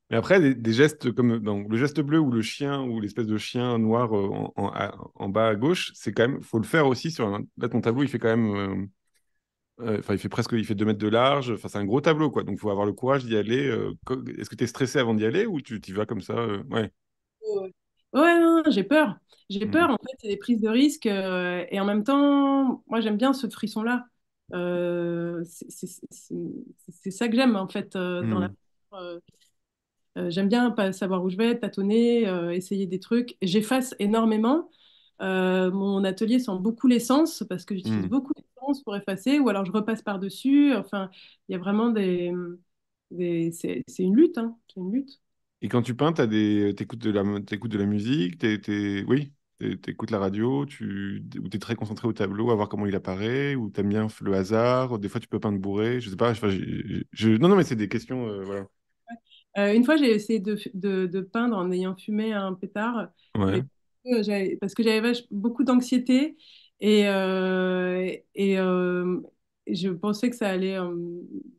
Mais après, des gestes comme donc, le geste bleu ou le chien ou l'espèce de chien noir en bas à gauche, c'est quand même, faut le faire aussi sur là, ton tableau, il fait quand même, enfin, il fait 2 mètres de large, enfin, c'est un gros tableau, quoi. Donc, il faut avoir le courage d'y aller. Est-ce que tu es stressé avant d'y aller ou tu y vas comme ça ouais. Ouais, ouais, non, j'ai peur. J'ai Hmm. peur, en fait, c'est des prises de risques. Et en même temps, moi, j'aime bien ce frisson-là. C'est ça que j'aime, en fait, dans la... Hmm. euh, j'aime bien pas savoir où je vais, tâtonner, essayer des trucs. J'efface énormément. Mon atelier sent beaucoup l'essence parce que j'utilise Hmm. beaucoup d'essence pour effacer, ou alors je repasse par-dessus. Enfin, il y a vraiment c'est une lutte, hein. C'est une lutte. Et quand tu peins, t'écoutes de la musique, oui, t'écoutes la radio, ou t'es très concentré au tableau, à voir comment il apparaît, ou t'aimes bien le hasard, des fois tu peux peindre bourré, je sais pas, enfin, non, non, mais c'est des questions, voilà. Une fois, j'ai essayé de peindre en ayant fumé un pétard, Ouais. et parce que j'avais beaucoup d'anxiété et, je pensais que ça allait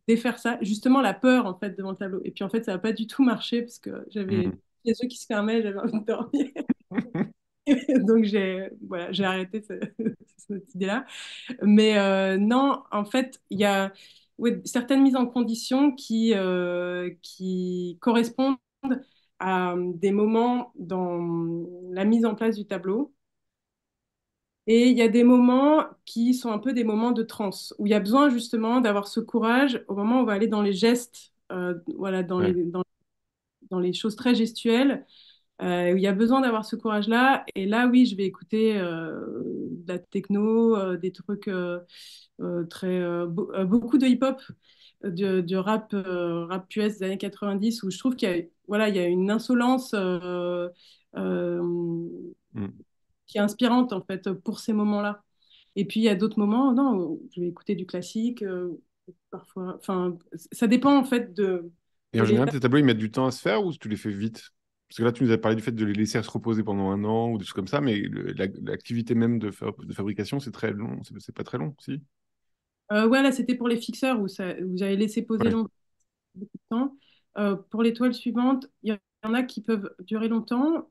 défaire ça, justement la peur en fait devant le tableau. Et puis en fait, ça n'a pas du tout marché parce que j'avais Hmm. les yeux qui se fermaient, j'avais envie de dormir. Donc j'ai arrêté cette idée-là. Mais non, en fait, il y a ouais, certaines mises en condition qui correspondent à des moments dans la mise en place du tableau. Et il y a des moments qui sont un peu des moments de transe, où il y a besoin justement d'avoir ce courage au moment où on va aller dans les gestes, voilà, Ouais. dans les choses très gestuelles où il y a besoin d'avoir ce courage-là. Et là, oui, je vais écouter de la techno, des trucs beaucoup de hip-hop, du rap US des années 90, où je trouve voilà, il y a une insolence euh, Hmm. qui est inspirante, en fait, pour ces moments-là. Et puis, il y a d'autres moments, non, où je vais écouter du classique, parfois. Enfin, ça dépend, en fait, Et en Et les général, tâches, tes tableaux, ils mettent du temps à se faire ou tu les fais vite? Parce que là, tu nous as parlé du fait de les laisser se reposer pendant un an ou des choses comme ça, mais l'activité même de fabrication, c'est très long. C'est pas très long, si? ouais, là, c'était pour les fixeurs où j'avais laissé poser Ouais. longtemps, beaucoup de temps. Pour les toiles suivantes, il y en a qui peuvent durer longtemps.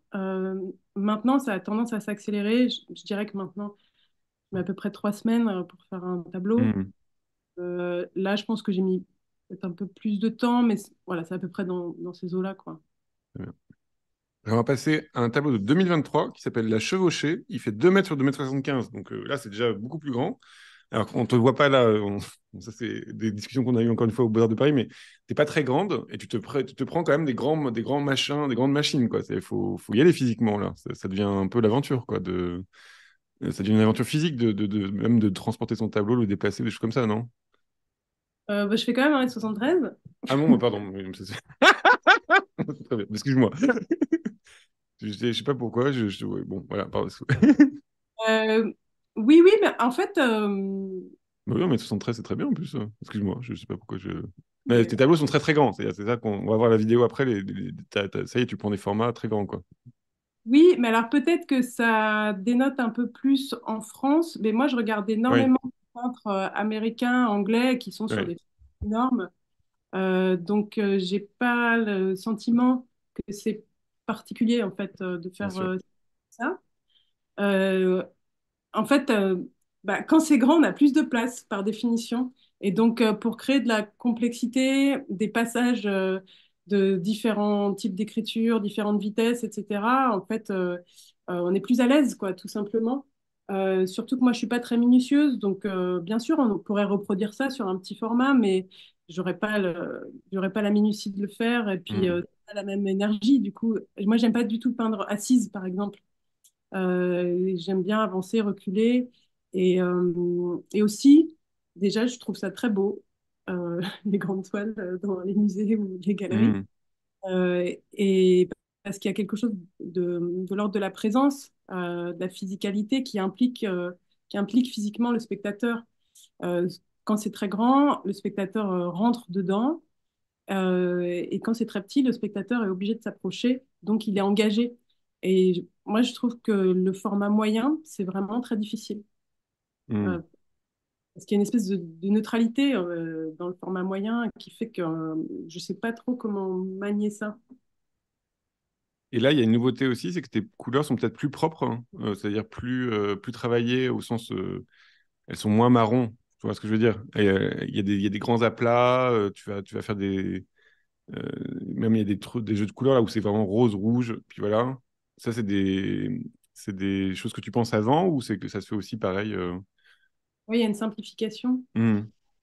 Maintenant, ça a tendance à s'accélérer. Je dirais que maintenant, je mets à peu près 3 semaines pour faire un tableau. Hmm. Là, je pense que j'ai mis peut-être un peu plus de temps, mais voilà, c'est à peu près dans ces eaux-là, quoi. Très bien. On va passer à un tableau de 2023 qui s'appelle La Chevauchée. Il fait 2 mètres sur 2,75 m. Donc là, c'est déjà beaucoup plus grand. Alors, on ne te voit pas là. Bon, ça, c'est des discussions qu'on a eues encore une fois au Beaux-Arts de Paris, mais tu n'es pas très grande et tu te prends quand même des grands machins, des grandes machines, quoi. Faut y aller physiquement, là. Ça devient un peu l'aventure, quoi. Ça devient une aventure physique même de transporter son tableau, le déplacer, des choses comme ça, non? Bah, je fais quand même 1m73. Ah bon, bah, pardon. C'est très bien. Excuse-moi. Je sais pas pourquoi. Ouais, bon, voilà. Pardon. Euh, oui, oui, mais en fait, Bah oui, mais 73, c'est très bien en plus. Excuse-moi, je sais pas pourquoi je. Mais tes tableaux sont très très grands. C'est ça qu'on on va voir la vidéo après. Ça y est, tu prends des formats très grands, quoi. oui, mais alors peut-être que ça dénote un peu plus en France, mais moi je regarde Oui, énormément de peintres américains, anglais qui sont sur oui, des normes. Donc j'ai pas le sentiment que c'est particulier en fait de bien faire sûr. ça. Euh, En fait, bah, quand c'est grand, on a plus de place par définition. Et donc, pour créer de la complexité, des passages de différents types d'écriture, différentes vitesses, etc., en fait, on est plus à l'aise, quoi, tout simplement. Surtout que moi, je suis pas très minutieuse. Donc, bien sûr, on pourrait reproduire ça sur un petit format, mais j'aurais pas la minutie de le faire. Et puis, Hmm. pas la même énergie. Du coup, moi, j'aime pas du tout peindre assise, par exemple. J'aime bien avancer, reculer. Et aussi, déjà, je trouve ça très beau, les grandes toiles dans les musées ou les galeries. Hmm. Et parce qu'il y a quelque chose de l'ordre de la présence, de la physicalité qui implique physiquement le spectateur. Euh, Quand c'est très grand, le spectateur rentre dedans. Et quand c'est très petit, le spectateur est obligé de s'approcher, donc il est engagé. Et moi, je trouve que le format moyen, c'est vraiment très difficile. Hmm. Euh, Parce qu'il y a une espèce de neutralité dans le format moyen qui fait que je ne sais pas trop comment manier ça. Et là, il y a une nouveauté aussi, c'est que tes couleurs sont peut-être plus propres, hein. C'est-à-dire plus travaillées au sens, elles sont moins marron. Tu vois ce que je veux dire? Et, il y a des grands aplats. Tu vas faire Euh, même il y a des jeux de couleurs là où c'est vraiment rose, rouge, puis voilà. Ça, c'est des choses que tu penses avant ou c'est que ça se fait aussi pareil Oui, il y a une simplification. Hmm.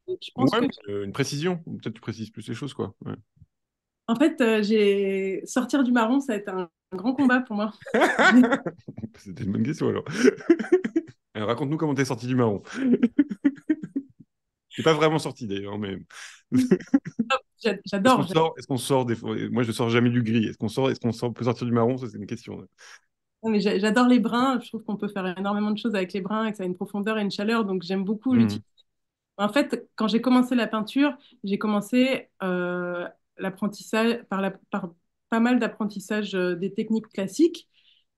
Et je pense Ouais, que, mais, une précision. Ou peut-être tu précises plus les choses, quoi. Ouais. en fait, sortir du marron, ça a été un grand combat pour moi. C'était une bonne question alors. Alors, raconte-nous comment t'es sorti du marron. T'es pas vraiment sorti d'ailleurs, mais J'adore. est-ce qu'on sort des fois. Moi, je sors jamais du gris. Peut sortir du marron? Ça, c'est une question. Non, mais j'adore les brins. Je trouve qu'on peut faire énormément de choses avec les brins et que ça a une profondeur et une chaleur. Donc, j'aime beaucoup Hmm. l'utiliser. En fait, quand j'ai commencé la peinture, j'ai commencé l'apprentissage par pas mal d'apprentissage des techniques classiques,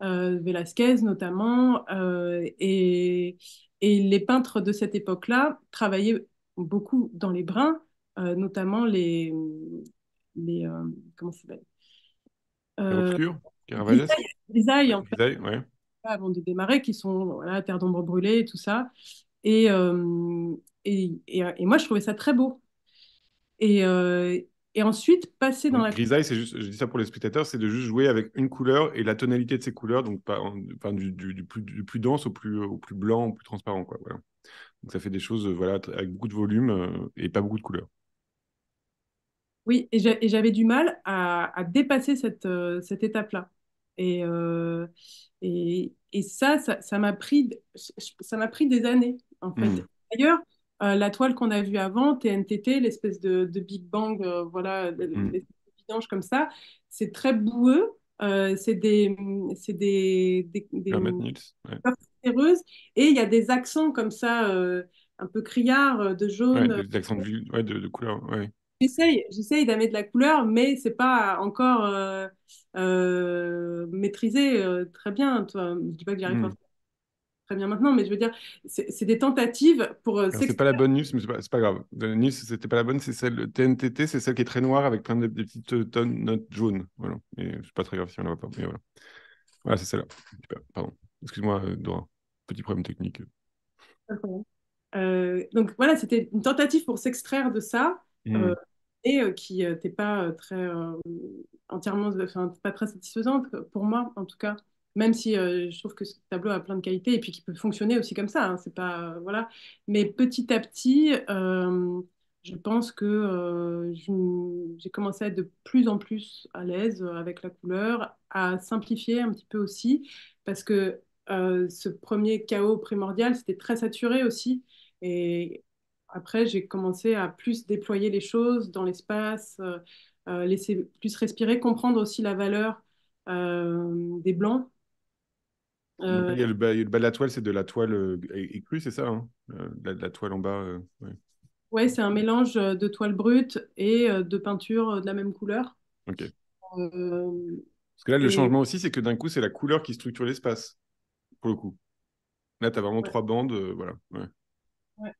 Velázquez notamment, et les peintres de cette époque-là travaillaient beaucoup dans les brins, notamment les comment ça s'appelle euh, Clair-obscur? Caravagès? grisailles, grisailles, Ouais, en fait, grisaille, ouais. avant de démarrer, qui sont voilà, terre d'ombre brûlée et tout ça. Et, et moi, je trouvais ça très beau. Et, et ensuite, passer dans Donc, la... grisaille, c'est juste, je dis ça pour les spectateurs, c'est de juste jouer avec une couleur et la tonalité de ces couleurs, donc pas, enfin, du plus dense au plus blanc, au plus transparent, quoi. Voilà. Donc, ça fait des choses, voilà, avec beaucoup de volume et pas beaucoup de couleurs. Oui, et j'avais du mal à dépasser cette étape-là. Et, et ça m'a ça m'a pris des années, en Hmm. fait. D'ailleurs, la toile qu'on a vue avant, TNTT, l'espèce de Big Bang, voilà, Hmm. l'espèce de vidange comme ça, c'est très boueux. C'est des Kermit Nils, ouais. couleurs terreuses. Et il y a des accents comme ça, un peu criards, de Ouais, jaune. des accents de, ouais, de couleurs, ouais. j'essaye d'amener de la couleur, mais c'est pas encore maîtrisé très bien. Toi. Je dis pas que j'y arrive Hmm. pas très bien maintenant, mais je veux dire, c'est des tentatives pour Alors, c'est pas la s'extraire. bonne news, mais c'est pas grave. La news, c'était pas la bonne, c'est celle de TNTT, c'est celle qui est très noire avec plein de des petites notes jaunes. Voilà. Et c'est pas très grave si on la voit pas. Mais voilà. Voilà, c'est celle-là. Super. Pardon. Excuse-moi, Dora. Petit problème technique. Donc voilà, c'était une tentative pour s'extraire de ça Hmm. euh, et qui n'était pas très entièrement, enfin, pas très satisfaisante pour moi en tout cas. Même si je trouve que ce tableau a plein de qualités et puis qui peut fonctionner aussi comme ça, hein, c'est pas voilà. Mais petit à petit, je pense que j'ai commencé à être de plus en plus à l'aise avec la couleur, à simplifier un petit peu aussi, parce que ce premier chaos primordial, c'était très saturé aussi. Et après, j'ai commencé à plus déployer les choses dans l'espace, laisser plus respirer, comprendre aussi la valeur des blancs. Donc, Euh, il y a le bas de la toile, c'est de la toile écrue, c'est ça, hein la toile en bas. Ouais. ouais, c'est un mélange de toile brute et de peinture de la même couleur. Ok. Euh, Parce que là, le et changement aussi, c'est que d'un coup, c'est la couleur qui structure l'espace, pour le coup. Là, tu as vraiment ouais, trois bandes. Voilà. Ouais. ouais.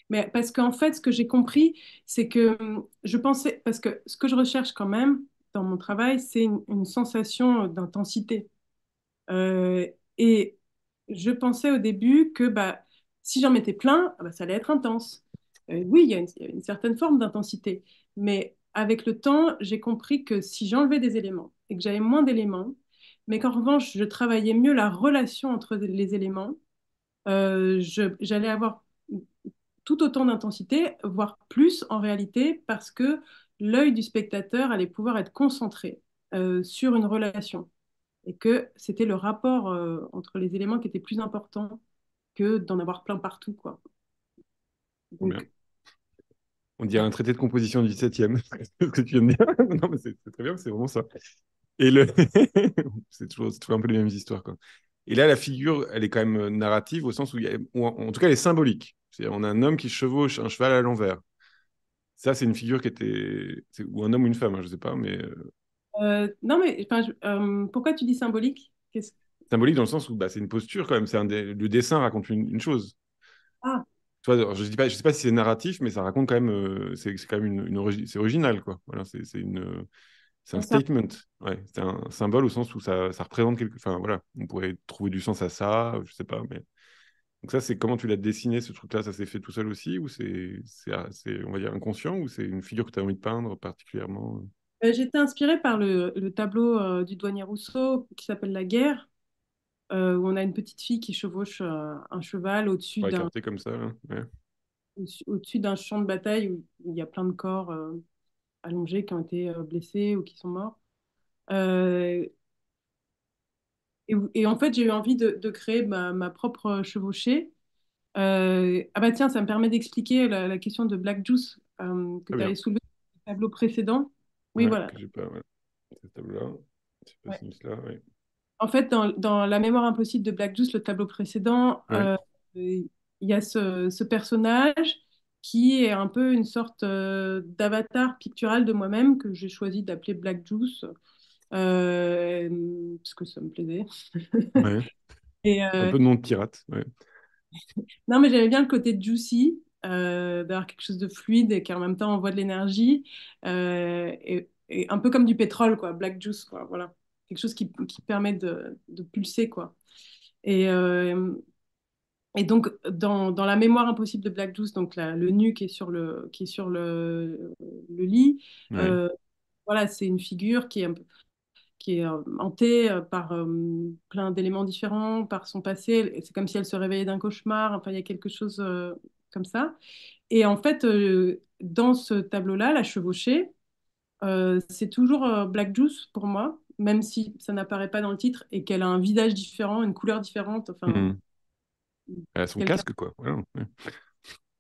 Mais parce qu'en fait, ce que j'ai compris, c'est que je pensais, parce que ce que je recherche quand même dans mon travail, c'est une sensation d'intensité. Euh, et je pensais au début que bah, si j'en mettais plein, ah bah, ça allait être intense. Oui, il y a une certaine forme d'intensité. Mais avec le temps, j'ai compris que si j'enlevais des éléments et que j'avais moins d'éléments, mais qu'en revanche, je travaillais mieux la relation entre les éléments, j'allais avoir tout autant d'intensité, voire plus en réalité, parce que l'œil du spectateur allait pouvoir être concentré sur une relation et que c'était le rapport entre les éléments qui était plus important que d'en avoir plein partout, quoi. Trop bien. Donc, On dirait un traité de composition du 17e, ce que tu viens de dire. Non, mais c'est très bien, c'est vraiment ça. Et le... c'est toujours un peu les mêmes histoires, quoi. Et là, la figure, elle est quand même narrative au sens où, en tout cas, elle est symbolique. On a un homme qui chevauche un cheval à l'envers. Ça, c'est une figure qui était... Ou un homme ou une femme, hein, je sais pas, mais non, mais enfin, pourquoi tu dis symbolique? symbolique dans le sens où bah, c'est une posture quand même. Le dessin raconte une chose. Ah, Tu vois, alors, je sais pas si c'est narratif, mais ça raconte quand même... c'est quand même c'est original, quoi. Voilà, c'est un ça, statement. Ouais, c'est un symbole au sens où ça représente quelque... Enfin, voilà, on pourrait trouver du sens à ça, je sais pas, mais... Donc ça, c'est comment tu l'as dessiné, ce truc-là? Ça s'est fait tout seul aussi? Ou on va dire, inconscient? Ou c'est une figure que tu as envie de peindre particulièrement? j'étais inspirée par le tableau du douanier Rousseau qui s'appelle La guerre, où on a une petite fille qui chevauche un cheval Pas écarté comme ça, là. Ouais. au-dessus d'un champ de bataille où il y a plein de corps allongés qui ont été blessés ou qui sont morts. Euh, et en fait, j'ai eu envie de créer ma propre chevauchée. Ah bah tiens, ça me permet d'expliquer la question de Black Juice que Très tu avais bien. soulevée dans le tableau précédent. Oui, Ouais, voilà. que j'ai pas... Ouais. Ce tableau-là. Je sais pas Ouais. si là, ouais. En fait, dans La mémoire impossible de Black Juice, le tableau précédent, Ouais. il y a ce personnage qui est un peu une sorte d'avatar pictural de moi-même que j'ai choisi d'appeler Black Juice parce que ça me plaisait. Ouais. Et, Un peu de nom de pirate. Ouais. non, mais j'aimais bien le côté juicy, d'avoir quelque chose de fluide et qui en même temps envoie de l'énergie. Et un peu comme du pétrole, quoi, black juice, quoi, voilà. Quelque chose qui permet de pulser, quoi. Et, euh, et donc, dans la mémoire impossible de Black Juice, donc le nu qui est sur le lit, Ouais. euh, voilà, c'est une figure qui est hantée par plein d'éléments différents, par son passé. C'est comme si elle se réveillait d'un cauchemar. Enfin, il y a quelque chose comme ça. Et en fait, dans ce tableau-là, la chevauchée, c'est toujours Black Juice pour moi, même si ça n'apparaît pas dans le titre et qu'elle a un visage différent, une couleur différente. Enfin, Mhm. Elle a son quelqu'un. casque, quoi. Voilà. Ouais.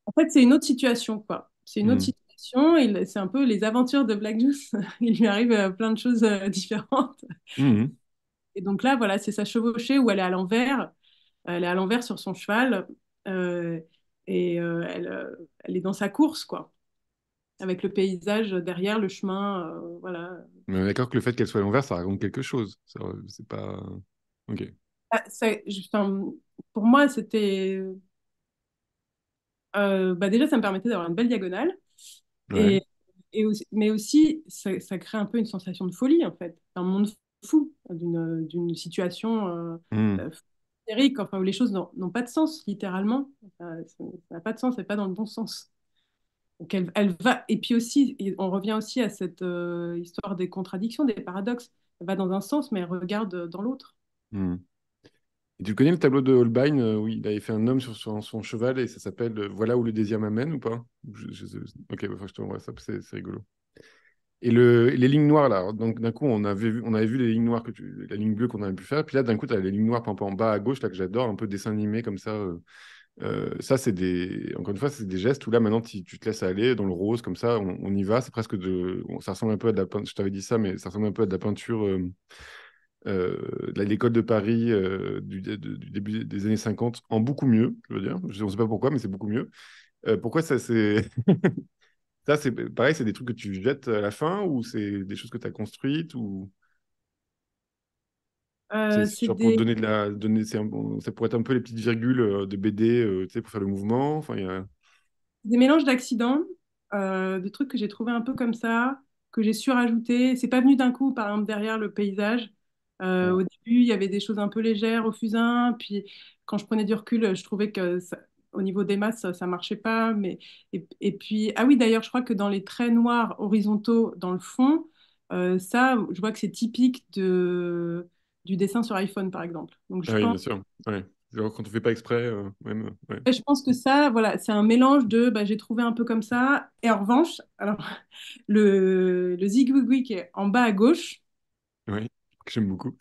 En fait, c'est une autre situation, quoi. C'est une autre Mhm. situation. C'est un peu les aventures de Black Juice. Il lui arrive plein de choses différentes. Mhm. Et donc là, voilà, c'est sa chevauchée où elle est à l'envers. Elle est à l'envers sur son cheval. euh, et elle est dans sa course, quoi. avec le paysage derrière, le chemin, voilà. Mais on est d'accord que le fait qu'elle soit à l'envers, ça raconte quelque chose. C'est pas. Ok. Ah, enfin, pour moi, c'était... bah déjà, ça me permettait d'avoir une belle diagonale. Ouais. Et, mais aussi, ça crée un peu une sensation de folie, en fait. Un monde fou d'une situation Hmm. euh, féerique, enfin, où les choses n'ont pas de sens, littéralement. Ça n'a pas de sens, c'est pas dans le bon sens. Donc elle va, et puis aussi, et on revient aussi à cette histoire des contradictions, des paradoxes. Elle va dans un sens, mais elle regarde dans l'autre. Hmm. Et tu connais le tableau de Holbein où il avait fait un homme sur son cheval et ça s'appelle Voilà où le désir m'amène ou pas? Ok, bah, faut que je te renvoie ça, c'est rigolo. Et les lignes noires là, donc d'un coup on avait vu les lignes noires la ligne bleue qu'on avait pu faire, puis là d'un coup tu as les lignes noires par exemple, en bas à gauche là que j'adore, un peu dessin animé comme ça. Ça c'est encore une fois c'est des gestes où là maintenant tu te laisses aller dans le rose comme ça, on y va, c'est presque ça ressemble un peu à de la peinture, je t'avais dit ça, mais ça ressemble un peu à de la peinture de l'école de Paris du début des années 50 en beaucoup mieux, je veux dire. On ne sait pas pourquoi, mais c'est beaucoup mieux. Pourquoi ça, c'est ça, c'est pareil, c'est des trucs que tu jettes à la fin ou c'est des choses que tu as construites ou c'est C'est genre pour des, donner ça pourrait être un peu les petites virgules de BD, tu sais, pour faire le mouvement. Enfin, des mélanges d'accidents, de trucs que j'ai trouvé un peu comme ça, que j'ai surajouté. C'est pas venu d'un coup, par exemple, derrière le paysage. Ouais. Au début, il y avait des choses un peu légères au fusain, puis quand je prenais du recul, je trouvais que au niveau des masses, ça marchait pas. Et puis, ah oui, d'ailleurs, je crois que dans les traits noirs horizontaux dans le fond, ça, je vois que c'est typique du dessin sur iPhone, par exemple. Donc, Ah oui, bien sûr. Ouais. Genre, quand on fait pas exprès, même. Ouais. je pense que ça, voilà, c'est un mélange de bah, j'ai trouvé un peu comme ça. Et en revanche, alors, le zigouigoui qui est en bas à gauche, Ouais. Que j'aime beaucoup.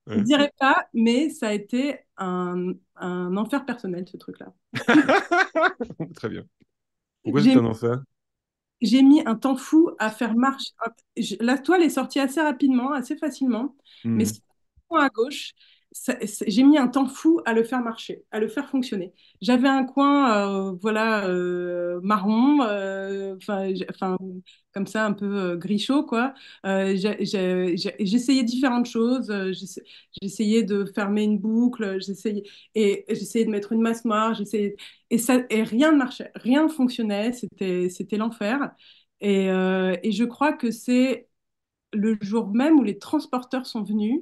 je ne Ouais. dirais pas, mais ça a été un enfer personnel, ce truc-là. Très bien. Pourquoi c'est J'ai un enfer? j'ai mis un temps fou à faire marche. La toile est sortie assez rapidement, assez facilement, mais Hmm. sur le coin à gauche, j'ai mis un temps fou à le faire marcher, à le faire fonctionner. J'avais un coin, voilà, marron, enfin, comme ça, un peu gris chaud, quoi. J'essayais différentes choses. J'essayais de fermer une boucle, j'essayais de mettre une masse noire, et rien ne marchait, rien ne fonctionnait, c'était l'enfer. Et je crois que c'est le jour même où les transporteurs sont venus,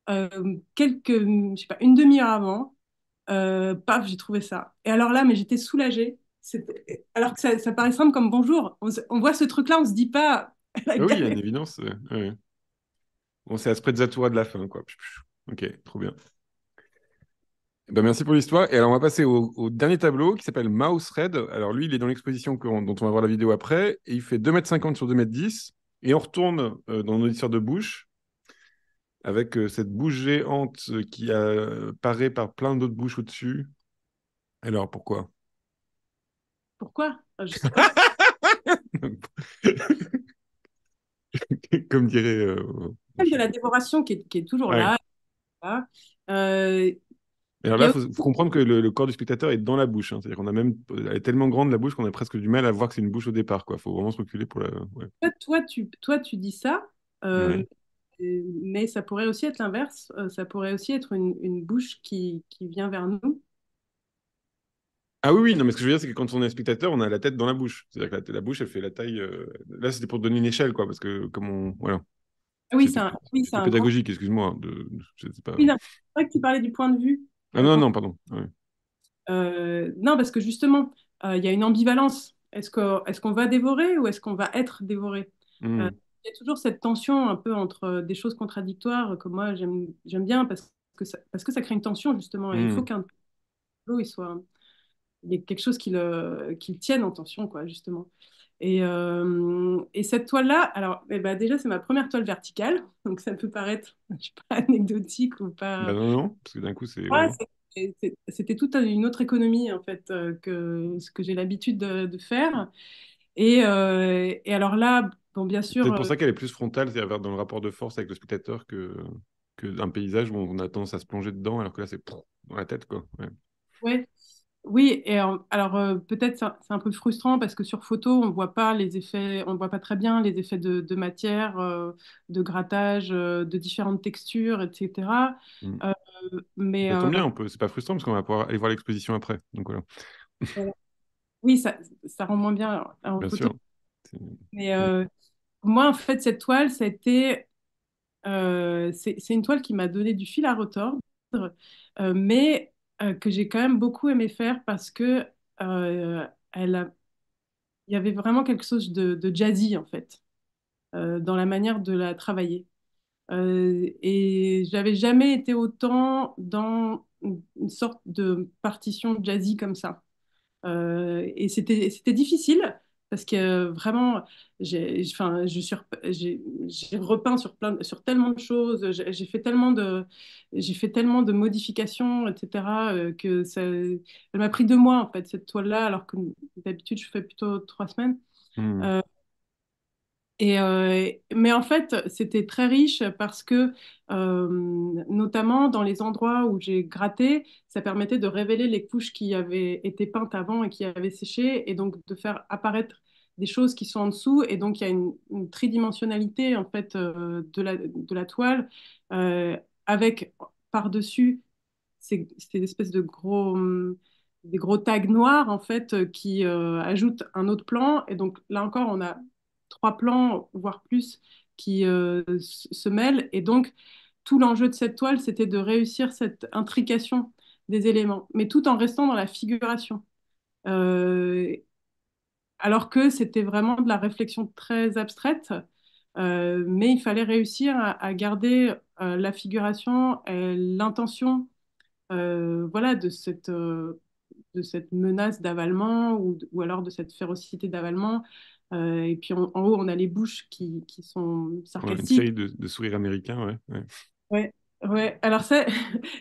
je sais pas, une demi-heure avant, paf, j'ai trouvé ça. Et alors là, mais j'étais soulagée. Alors que ça paraît simple comme bonjour. On voit ce truc-là, on se dit pas, elle a Ah oui, il y a une galéré. évidence. Ouais. Bon, c'est la sprezzatura de la fin, quoi. Ok, trop bien. Eh ben, merci pour l'histoire. Et alors, on va passer au dernier tableau qui s'appelle Mouse Red. Alors, lui, il est dans l'exposition dont on va voir la vidéo après. Et il fait 2,50 m sur 2,10 m. Et on retourne dans nos histoires de bouche avec cette bouche géante qui apparaît par plein d'autres bouches au-dessus. Alors, pourquoi? Pourquoi? Enfin, je sais pas. Comme dirait mon Celle de chien. la dévoration qui est toujours Ouais. là. Là. Euh, Et alors Il y là, a il faut comprendre que le corps du spectateur est dans la bouche, hein. C'est-à-dire qu'on a même, elle est tellement grande la bouche qu'on a presque du mal à voir que c'est une bouche au départ, quoi. Faut vraiment se reculer pour la. Ouais. toi, tu dis ça, euh, Ouais. mais ça pourrait aussi être l'inverse. Ça pourrait aussi être une bouche qui vient vers nous. Ah oui, oui, non, mais ce que je veux dire, c'est que quand on est spectateur, on a la tête dans la bouche. C'est-à-dire que la bouche, elle fait la taille. Là, c'était pour donner une échelle, quoi, parce que comme on. Voilà. Ah oui, C'était oui, c'est c'était un grand. pédagogique, excuse-moi. Je sais pas. Oui, non, c'est vrai que tu parlais du point de vue. Ah non, non, pardon. Ouais. Non, parce que justement, il y a une ambivalence. Est-ce qu'on va dévorer ou est-ce qu'on va être dévoré? Euh, Hmm. il y a toujours cette tension un peu entre des choses contradictoires que moi j'aime bien parce que ça crée une tension justement et il faut Hmm. qu'un tableau il y ait quelque chose qui le tienne en tension quoi justement. Et cette toile-là, alors eh ben, déjà c'est ma première toile verticale, donc ça peut paraître je sais pas, anecdotique ou Bah pas. non, non, parce que d'un coup, c'est. Ouais, Ouais. c'était toute une autre économie en fait que ce que j'ai l'habitude de faire. Et alors là, bon, bien C'est peut-être sûr, pour ça qu'elle est plus frontale, c'est-à-dire dans le rapport de force avec le spectateur que un paysage où on a tendance à se plonger dedans, alors que là, c'est dans la tête, quoi. Ouais. ouais. Oui, alors peut-être c'est un peu frustrant parce que sur photo, on voit pas les effets, on voit pas très bien les effets de matière, de grattage, de différentes textures, etc. Mm. Euh, mais Ça tombe bien, c'est pas frustrant parce qu'on va pouvoir aller voir l'exposition après. Donc voilà, voilà. Oui, ça rend moins bien en bien photo. sûr. C'est- Mais moi, en fait, cette toile, ça a été, c'est une toile qui m'a donné du fil à retordre, mais que j'ai quand même beaucoup aimé faire parce que euh, il y avait vraiment quelque chose de jazzy en fait dans la manière de la travailler. Et j'avais jamais été autant dans une sorte de partition jazzy comme ça. Et c'était difficile parce que vraiment, enfin, j'ai repeint sur tellement de choses, j'ai fait tellement de modifications, etc., que elle m'a pris 2 mois en fait cette toile-là, alors que d'habitude je fais plutôt 3 semaines. Mm. Euh, mais en fait, c'était très riche parce que, notamment dans les endroits où j'ai gratté, ça permettait de révéler les couches qui avaient été peintes avant et qui avaient séché, et donc de faire apparaître des choses qui sont en dessous. Et donc, il y a une tridimensionnalité en fait de la toile, euh, avec par-dessus ces espèces des gros tags noirs en fait qui ajoutent un autre plan. Et donc là encore, on a 3 plans, voire plus, qui se mêlent. Et donc tout l'enjeu de cette toile, c'était de réussir cette intrication des éléments, mais tout en restant dans la figuration. Euh, Alors que c'était vraiment de la réflexion très abstraite, mais il fallait réussir à garder la figuration et l'intention voilà, de cette menace d'avalement ou alors de cette férocité d'avalement. Et puis en haut, on a les bouches qui sont Ouais, une sarcastiques. série de sourires américains, ouais. Ouais. Ouais, ouais. Alors ça,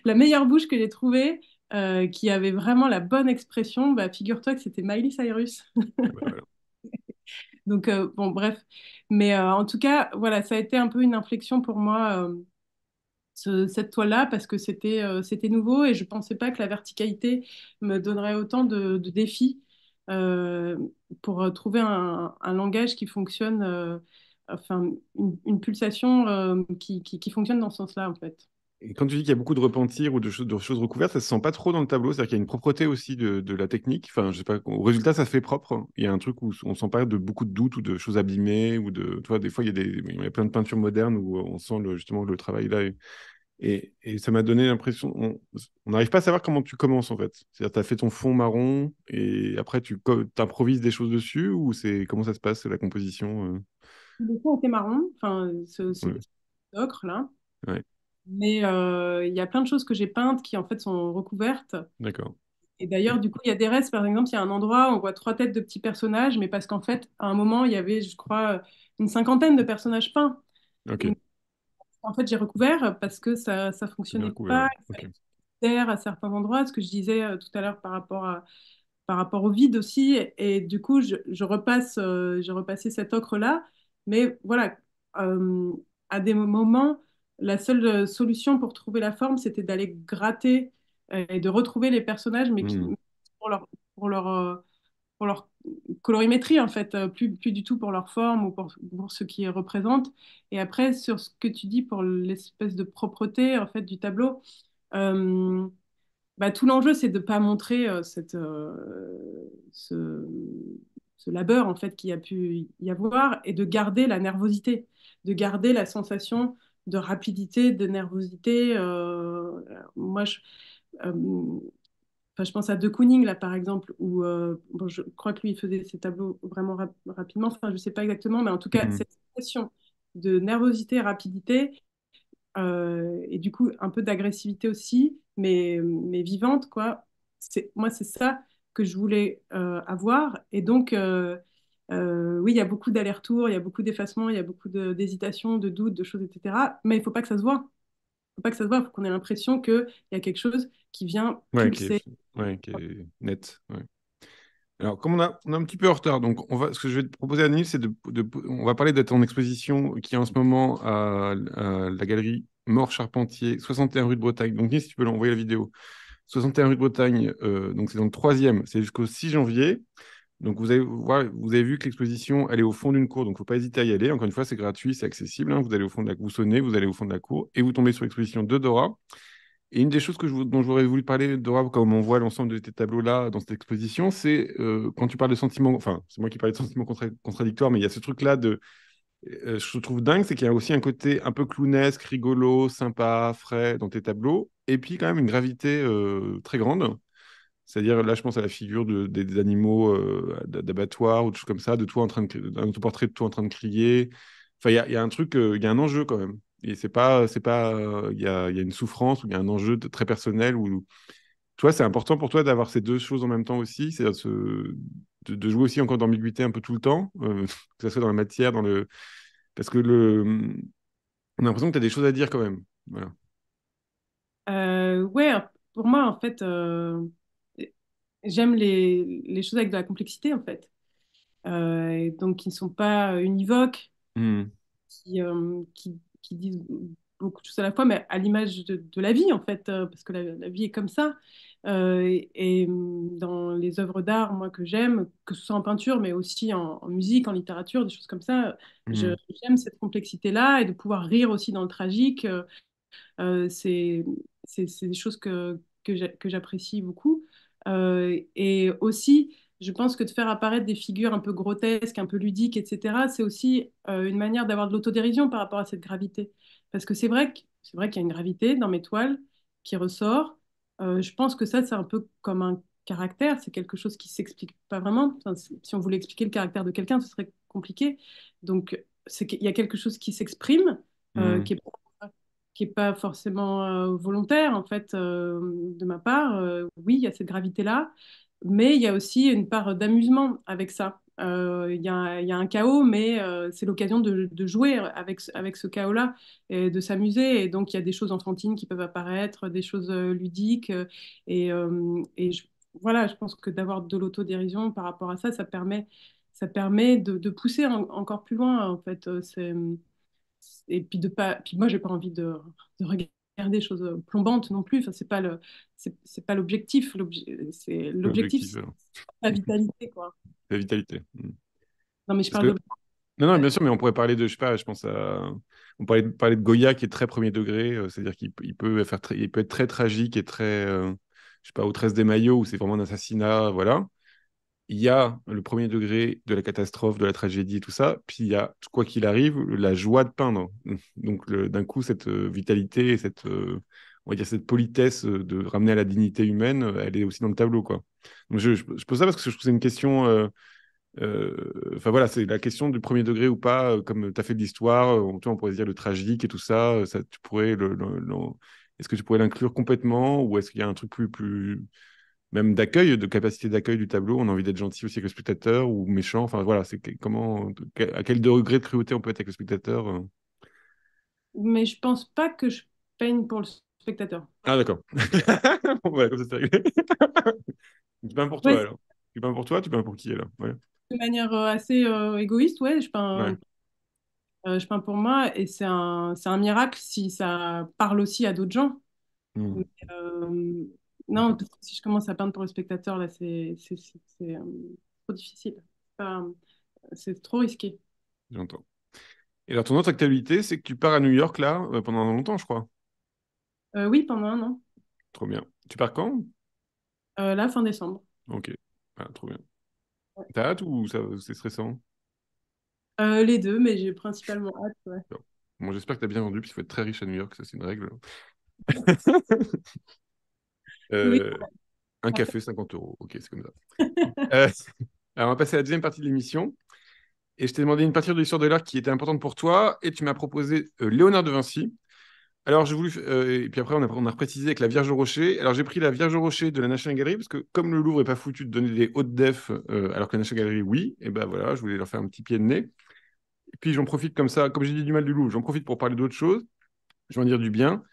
la meilleure bouche que j'ai trouvée, qui avait vraiment la bonne expression, bah, figure-toi que c'était Miley Cyrus. Ah bah voilà. Donc bon, bref. Mais en tout cas, voilà, ça a été un peu une inflexion pour moi. Cette toile-là parce que c'était nouveau et je pensais pas que la verticalité me donnerait autant de défis euh, pour trouver un langage qui fonctionne, enfin une pulsation qui fonctionne dans ce sens-là en fait. Et quand tu dis qu'il y a beaucoup de repentir ou de choses recouvertes, ça se sent pas trop dans le tableau. C'est-à-dire qu'il y a une propreté aussi de la technique. Enfin, je sais pas, au résultat, ça fait propre. Il y a un truc où on sent pas de beaucoup de doutes ou de choses abîmées ou de, tu vois, des fois, il y a plein de peintures modernes où on sent justement le travail là. Et ça m'a donné l'impression, on n'arrive pas à savoir comment tu commences en fait. C'est-à-dire, tu as fait ton fond marron et après tu improvises des choses dessus ou comment ça se passe la composition Le fond était marron, enfin ce ouais, petit ocre là, ouais, mais il y a plein de choses que j'ai peintes qui en fait sont recouvertes. d'accord. Et d'ailleurs, du coup, il y a des restes. Par exemple, il y a un endroit où on voit 3 têtes de petits personnages, mais parce qu'en fait, à un moment, il y avait, je crois, une cinquantaine de personnages peints. Ok, Et en fait, j'ai recouvert parce que ça c'est bien fonctionnait recouvert. pas, Ouais. il Ok. fallait taire à certains endroits, ce que je disais tout à l'heure par rapport au vide aussi. Et du coup, je repasse, j'ai repassé cet ocre-là. Mais voilà, euh, à des moments, la seule solution pour trouver la forme, c'était d'aller gratter et de retrouver les personnages, mais Hmm. pour leur, pour leur, euh, pour leur colorimétrie, en fait, plus du tout pour leur forme ou pour ce qu'ils représentent. Et après, sur ce que tu dis pour l'espèce de propreté, en fait, du tableau, euh, bah, tout l'enjeu, c'est de ne pas montrer ce labeur en fait qu'il y a pu y avoir et de garder la nervosité, de garder la sensation de rapidité, de nervosité. Moi, euh, enfin, je pense à De Kooning, là, par exemple, où bon, je crois que lui, il faisait ses tableaux vraiment rapidement. Enfin, je ne sais pas exactement, mais en tout cas, Hmm. cette sensation de nervosité, rapidité, et du coup un peu d'agressivité aussi, mais vivante, quoi. Moi, c'est ça que je voulais avoir. Et donc, oui, il y a beaucoup d'allers-retours, il y a beaucoup d'effacements, il y a beaucoup d'hésitations, de doutes, de choses, etc. Mais il ne faut pas que ça se voit. Il faut pas que ça se voit, il faut qu'on ait l'impression qu'il y a quelque chose qui vient Ouais, pulser. qui est net. Ouais. Alors, comme on a un petit peu en retard, donc ce que je vais te proposer, Anil, c'est on va parler de ton exposition qui est en ce moment à la galerie Maure Charpentier, 61 rue de Bretagne. Donc, Nice, si tu peux l'envoyer la vidéo. 61 rue de Bretagne, donc c'est dans le troisième, c'est jusqu'au 6 janvier. Donc vous avez vu que l'exposition, elle est au fond d'une cour, donc il ne faut pas hésiter à y aller. Encore une fois, c'est gratuit, c'est accessible, hein. Vous allez au fond de vous sonnez, vous allez au fond de la cour et vous tombez sur l'exposition de Dora. Et une des choses dont j'aurais voulu parler, Dora, comme on voit l'ensemble de tes tableaux-là dans cette exposition, c'est quand tu parles de sentiments, enfin, c'est moi qui parlais de sentiments contradictoires, mais il y a ce truc-là je trouve dingue, c'est qu'il y a aussi un côté un peu clownesque, rigolo, sympa, frais dans tes tableaux, et puis quand même une gravité très grande. C'est-à-dire, là, je pense à la figure des animaux d'abattoir ou des choses comme ça, de toi en train d'un autoportrait de toi en train de crier. Enfin, il y a un truc, il y a un enjeu quand même. Et c'est pas, il y a une souffrance ou il y a un enjeu très personnel où, toi, c'est important pour toi d'avoir ces deux choses en même temps aussi, c'est-à-dire de jouer aussi encore d'ambiguïté un peu tout le temps, que ce soit dans la matière, parce que on a l'impression que tu as des choses à dire quand même. Voilà. Ouais, pour moi, en fait, j'aime les choses avec de la complexité, en fait. Et donc, qui ne sont pas univoques, Hmm. qui disent beaucoup de choses à la fois, mais à l'image de la vie, en fait, parce que la vie est comme ça. Dans les œuvres d'art, moi, que j'aime, que ce soit en peinture, mais aussi en musique, en littérature, des choses comme ça, Hmm. j'aime cette complexité-là et de pouvoir rire aussi dans le tragique. Euh, c'est, c'est des choses que j'apprécie beaucoup. Et aussi, je pense que de faire apparaître des figures un peu grotesques, un peu ludiques, etc., c'est aussi une manière d'avoir de l'autodérision par rapport à cette gravité. Parce que c'est vrai qu'il y a une gravité dans mes toiles qui ressort. Je pense que ça, c'est un peu comme un caractère, c'est quelque chose qui s'explique pas vraiment. Enfin, si on voulait expliquer le caractère de quelqu'un, ce serait compliqué. Donc, c'est qu'il y a quelque chose qui s'exprime, Hmm. qui est pas forcément volontaire en fait de ma part. Oui, il y a cette gravité-là, mais il y a aussi une part d'amusement avec ça. Il y a un chaos, mais c'est l'occasion de jouer avec ce chaos-là et de s'amuser. Et donc, il y a des choses enfantines qui peuvent apparaître, des choses ludiques. Et voilà, je pense que d'avoir de l'autodérision par rapport à ça, ça permet de pousser encore plus loin. En fait, et puis de pas puis moi j'ai pas envie de regarder des choses plombantes non plus, enfin c'est pas l'objectif, l'objectif L'objectif, c'est la vitalité quoi. la vitalité. Non mais je Parce parle que de non, non, bien sûr, mais on pourrait parler de, je sais pas, je pense à. On parlait parler de Goya qui est très premier degré, c'est-à-dire qu'il peut il peut être très tragique et très, je sais pas, au 13 des Maillots où c'est vraiment un assassinat, voilà. Il y a le premier degré de la catastrophe, de la tragédie et tout ça, puis il y a, quoi qu'il arrive, la joie de peindre. Donc d'un coup, cette vitalité, on va dire cette politesse de ramener à la dignité humaine, elle est aussi dans le tableau, quoi. Donc je pose ça parce que je trouve que c'est une question. Enfin voilà, c'est la question du premier degré ou pas, comme tu as fait de l'histoire, on pourrait se dire le tragique et tout ça, tu pourrais est-ce que tu pourrais l'inclure complètement ou est-ce qu'il y a un truc plus même d'accueil, de capacité d'accueil du tableau, on a envie d'être gentil aussi avec le spectateur ou méchant, enfin voilà, à quel degré de cruauté on peut être avec le spectateur. mais je pense pas que je peigne pour le spectateur. Ah d'accord. Bon, voilà, comme ça c'est réglé. Tu peins pour toi Ouais, alors. Tu peins pour toi, tu peins pour qui alors? Ouais. de manière assez égoïste, ouais, Ouais. je peins pour moi et c'est un miracle si ça parle aussi à d'autres gens. Hmm. Mais, non, D'accord, parce que si je commence à peindre pour le spectateur, là, c'est trop difficile. C'est trop risqué. j'entends. Et alors ton autre actualité, c'est que tu pars à New York là pendant longtemps, je crois. Oui, pendant un an. Trop bien. Tu pars quand? Là, fin décembre. Ok. Ah, trop bien. T'as hâte ou c'est stressant? Les deux, mais j'ai principalement hâte. Ouais. Bon. Bon, j'espère que t'as bien vendu, puis il faut être très riche à New York, ça c'est une règle. Oui, Euh, un café, 50 euros. Ok, c'est comme ça. Euh, alors on va passer à la deuxième partie de l'émission. Et je t'ai demandé une partie de l'histoire de l'art qui était importante pour toi, et tu m'as proposé Léonard de Vinci. Alors, j'ai voulu. Et puis après, on a reprécisé avec la Vierge au Rocher. Alors, j'ai pris la Vierge au Rocher de la National Gallery, parce que comme le Louvre n'est pas foutu de donner des hautes def, alors que la National Gallery, oui, et ben voilà, je voulais leur faire un petit pied de nez. Et puis, j'en profite comme ça, comme j'ai dit du mal du Louvre, j'en profite pour parler d'autres choses. Je vais en dire du bien,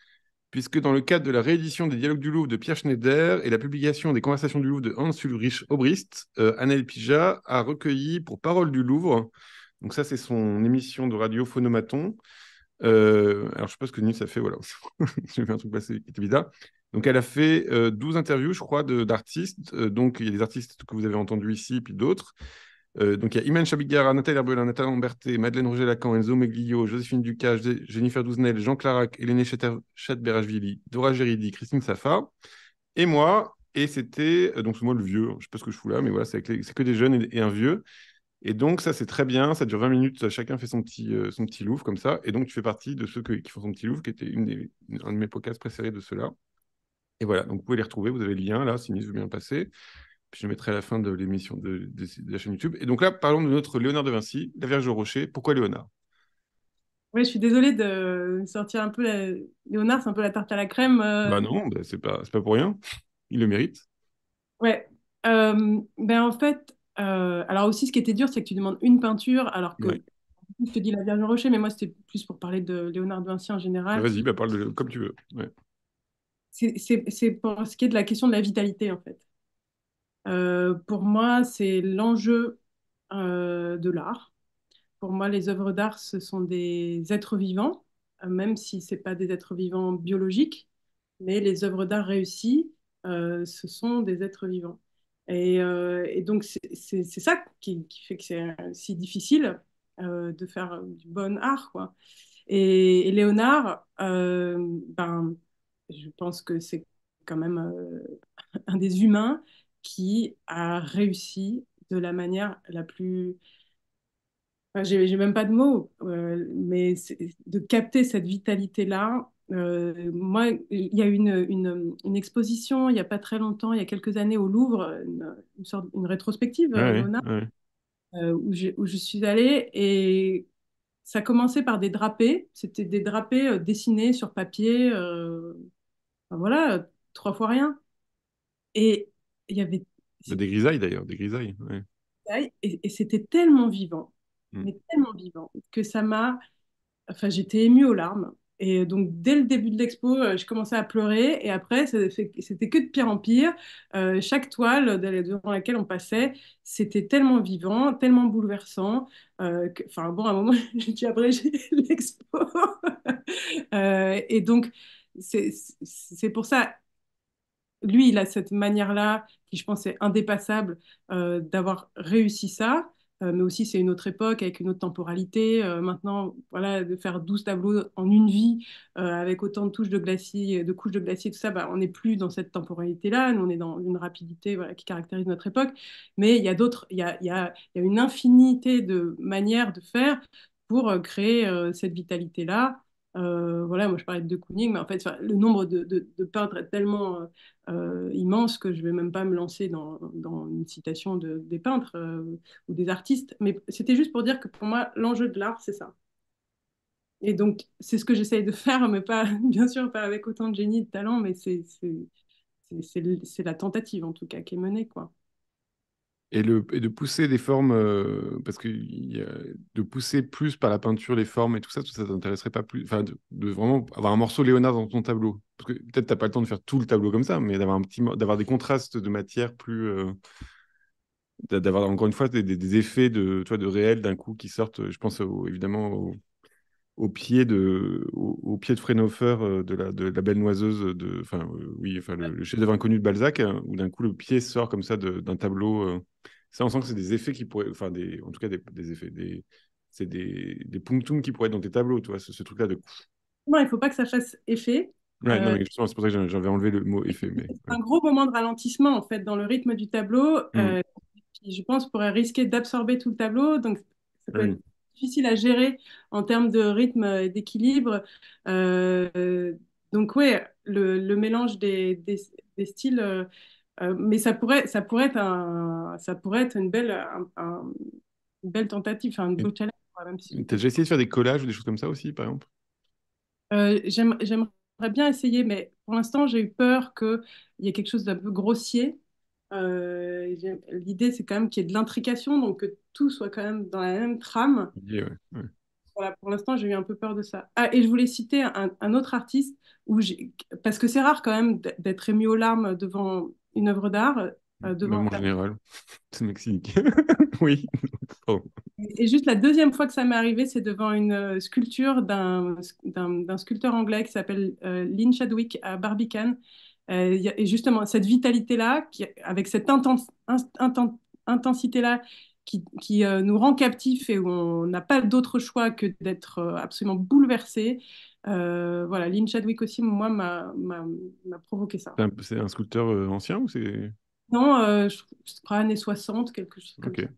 puisque dans le cadre de la réédition des Dialogues du Louvre de Pierre Schneider et la publication des Conversations du Louvre de Hans Ulrich Obrist, Anaël Pija a recueilli pour Parole du Louvre, donc ça, c'est son émission de radio Phonomaton, Alors, je sais pas ce que Nils a fait, voilà. J'ai fait un truc passé qui était bizarre. Donc, elle a fait 12 interviews, je crois, d'artistes. Donc, il y a des artistes que vous avez entendus ici, puis d'autres. Donc, il y a Iman Chabigara, Nathalie Herbelin, Nathalie Lamberté, Madeleine Roger-Lacan, Enzo Meglio, Joséphine Ducas, Jennifer Douzenel, Jean Clarac, Hélène Chatberashvili, Dora Geridi, Christine Safa, et moi. Et c'était, donc, moi, le vieux. Je sais pas ce que je fous là, mais voilà, c'est que des jeunes et un vieux. Et donc, ça, c'est très bien. Ça dure 20 minutes. Chacun fait son petit louvre comme ça. Et donc, tu fais partie de ceux qui font son petit louvre, qui était un de mes podcasts préférés de ceux-là. Et voilà, donc vous pouvez les retrouver. Vous avez le lien là, si Nice veut bien passer. Puis je le mettrai à la fin de l'émission de la chaîne YouTube. Et donc là, parlons de notre Léonard de Vinci, la Vierge au Rocher. Pourquoi Léonard? Ouais, je suis désolée de sortir un peu Léonard, c'est un peu la tarte à la crème. Bah non, bah, c'est pas pour rien. Il le mérite. Ouais. Ben en fait, alors aussi, ce qui était dur, c'est que tu demandes une peinture, alors Ouais. que je te dis la Vierge Rocher, mais moi, c'était plus pour parler de Léonard de Vinci en Bah, général. vas-y, bah, comme tu veux. Ouais. C'est pour ce qui est de la question de la vitalité, en fait. Pour moi, c'est l'enjeu de l'art. Pour moi, les œuvres d'art, ce sont des êtres vivants, même si ce pas des êtres vivants biologiques, mais les œuvres d'art réussies, ce sont des êtres vivants. Et donc, c'est ça qui fait que c'est si difficile de faire du bon art, quoi. Et Léonard, ben, je pense que c'est quand même un des humains qui a réussi de la manière la plus. Enfin, j'ai même pas de mots, mais de capter cette vitalité-là. Moi, il y a eu une exposition il n'y a pas très longtemps, il y a quelques années au Louvre, une rétrospective Ouais, Léonard, ouais. où je suis allée et ça commençait par des drapés. C'était des drapés dessinés sur papier, enfin, voilà, trois fois rien. Et il y avait Bah, des grisailles d'ailleurs, des grisailles. Ouais. et c'était tellement vivant, Mm. mais tellement vivant que ça m'a. Enfin, j'étais émue aux larmes. Et donc, dès le début de l'expo, je commençais à pleurer. Et après, c'était que de pire en pire. Chaque toile devant laquelle on passait, c'était tellement vivant, tellement bouleversant. Enfin, bon, à un moment, j'ai dû abréger l'expo. Et donc, c'est pour ça lui, il a cette manière-là, qui je pense est indépassable, d'avoir réussi ça. Mais aussi, c'est une autre époque avec une autre temporalité. Maintenant, voilà, de faire 12 tableaux en une vie, avec autant de touches de glacis, de couches de glacis, tout ça, bah, on n'est plus dans cette temporalité-là. Nous, on est dans une rapidité, voilà, qui caractérise notre époque. Mais il y a d'autres, il y a une infinité de manières de faire pour créer cette vitalité-là. Voilà, moi je parlais de De Kooning, mais en fait, enfin, le nombre de peintres est tellement immense que je ne vais même pas me lancer dans une citation des peintres ou des artistes. Mais c'était juste pour dire que pour moi, l'enjeu de l'art, c'est ça. Et donc, c'est ce que j'essaye de faire, mais pas, bien sûr, pas avec autant de génie et de talent, mais c'est la tentative, en tout cas, qui est menée, quoi. Et de pousser des formes, parce que de pousser plus par la peinture les formes et tout ça t'intéresserait pas plus, enfin, de vraiment avoir un morceau Léonard dans ton tableau. Parce que peut-être t'as pas le temps de faire tout le tableau comme ça, mais d'avoir des contrastes de matière plus, d'avoir encore une fois des effets tu vois, de réel d'un coup qui sortent. Je pense évidemment au pied de Fraunhofer de la Belle Noiseuse enfin oui, enfin le chef-d'œuvre inconnu de Balzac, hein, où d'un coup le pied sort comme ça d'un tableau. Ça, on sent que c'est des effets qui pourraient, enfin en tout cas des effets, c'est des punctums qui pourraient être dans tes tableaux, tu vois, ce truc-là de. Non, il ne faut pas que ça fasse effet. Ouais, non Euh, mais justement, c'est pour ça que j'avais enlevé le mot effet, mais c'est ouais. un gros moment de ralentissement, en fait, dans le rythme du tableau. Hmm. Qui, je pense, pourrait risquer d'absorber tout le tableau. Donc, ça Ah peut être oui. difficile à gérer en termes de rythme et d'équilibre. Euh, donc, ouais, le mélange des styles, mais ça pourrait être une belle tentative, enfin, un Et beau challenge, quoi, même si t'as déjà essayé de faire des collages ou des choses comme ça aussi, par exemple? j'aimerais bien essayer, mais pour l'instant, j'ai eu peur qu'il y ait quelque chose d'un peu grossier. L'idée, c'est quand même qu'il y ait de l'intrication, donc que tout soit quand même dans la même trame. Ouais, ouais. Voilà, pour l'instant, j'ai eu un peu peur de ça. Ah, et je voulais citer un autre artiste, parce que c'est rare quand même d'être ému aux larmes devant une œuvre d'art, devant Même un en tableau. général, c'est le mec cynique. Oui. Pardon. Et juste la deuxième fois que ça m'est arrivé, c'est devant une sculpture d'un sculpteur anglais qui s'appelle Lynn Chadwick à Barbican. Et justement, cette vitalité-là, avec cette intensité-là, qui nous rend captifs et où on n'a pas d'autre choix que d'être absolument bouleversé. Voilà, Lynn Chadwick aussi, moi, m'a provoqué ça. C'est un sculpteur ancien ou c'est... Non, je crois années 60, quelque chose comme Ok. ça.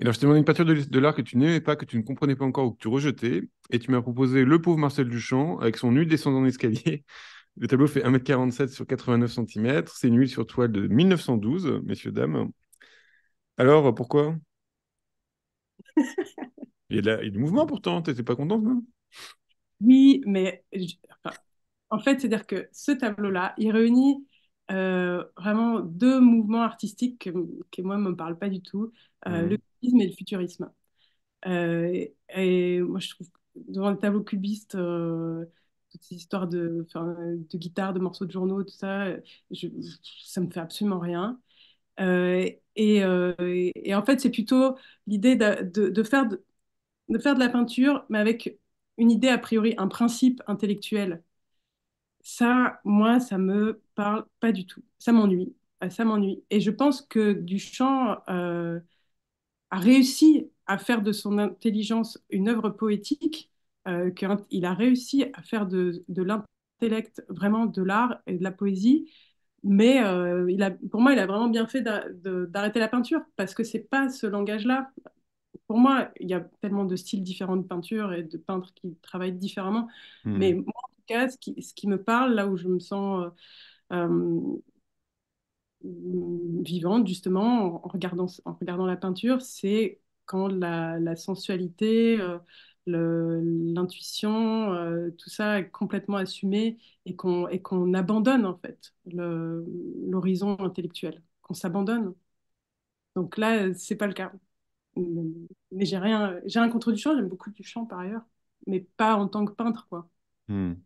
Et alors, je t'ai demandé une peinture de l'art que tu n'aimais pas, que tu ne comprenais pas encore ou que tu rejetais, et tu m'as proposé Le pauvre Marcel Duchamp avec son nu descendant d'escalier. Le tableau fait 1,47 m sur 89 cm. C'est une huile sur toile de 1912, messieurs, dames. Alors, pourquoi? Il y a du mouvement pourtant, t'étais pas contente, non? Oui, mais enfin, en fait, c'est-à-dire que ce tableau-là, il réunit vraiment deux mouvements artistiques qui moi, ne me parlent pas du tout, le Mhm. cubisme et le futurisme. Et moi, je trouve que devant le tableau cubiste, toutes ces histoires enfin, de guitare, de morceaux de journaux, tout ça, je, ça me fait absolument rien. Et en fait, c'est plutôt l'idée de faire de la peinture, mais avec une idée a priori, un principe intellectuel. Ça, moi, ça me parle pas du tout. Ça m'ennuie. Ça m'ennuie. Et je pense que Duchamp a réussi à faire de son intelligence une œuvre poétique, qu'il a réussi à faire de l'intellect vraiment de l'art et de la poésie. Mais pour moi, il a vraiment bien fait d'arrêter la peinture parce que c'est pas ce langage-là. Pour moi, il y a tellement de styles différents de peinture et de peintres qui travaillent différemment. Mais Mhm. moi, en tout cas, ce qui me parle, là où je me sens vivante, justement, en regardant la peinture, c'est quand la sensualité, l'intuition, tout ça est complètement assumé et qu'on abandonne, en fait, l'horizon intellectuel, qu'on s'abandonne. Donc là, c'est pas le cas. Mais j'ai rien contre Duchamp, j'aime beaucoup Duchamp par ailleurs, mais pas en tant que peintre, quoi. Mhm.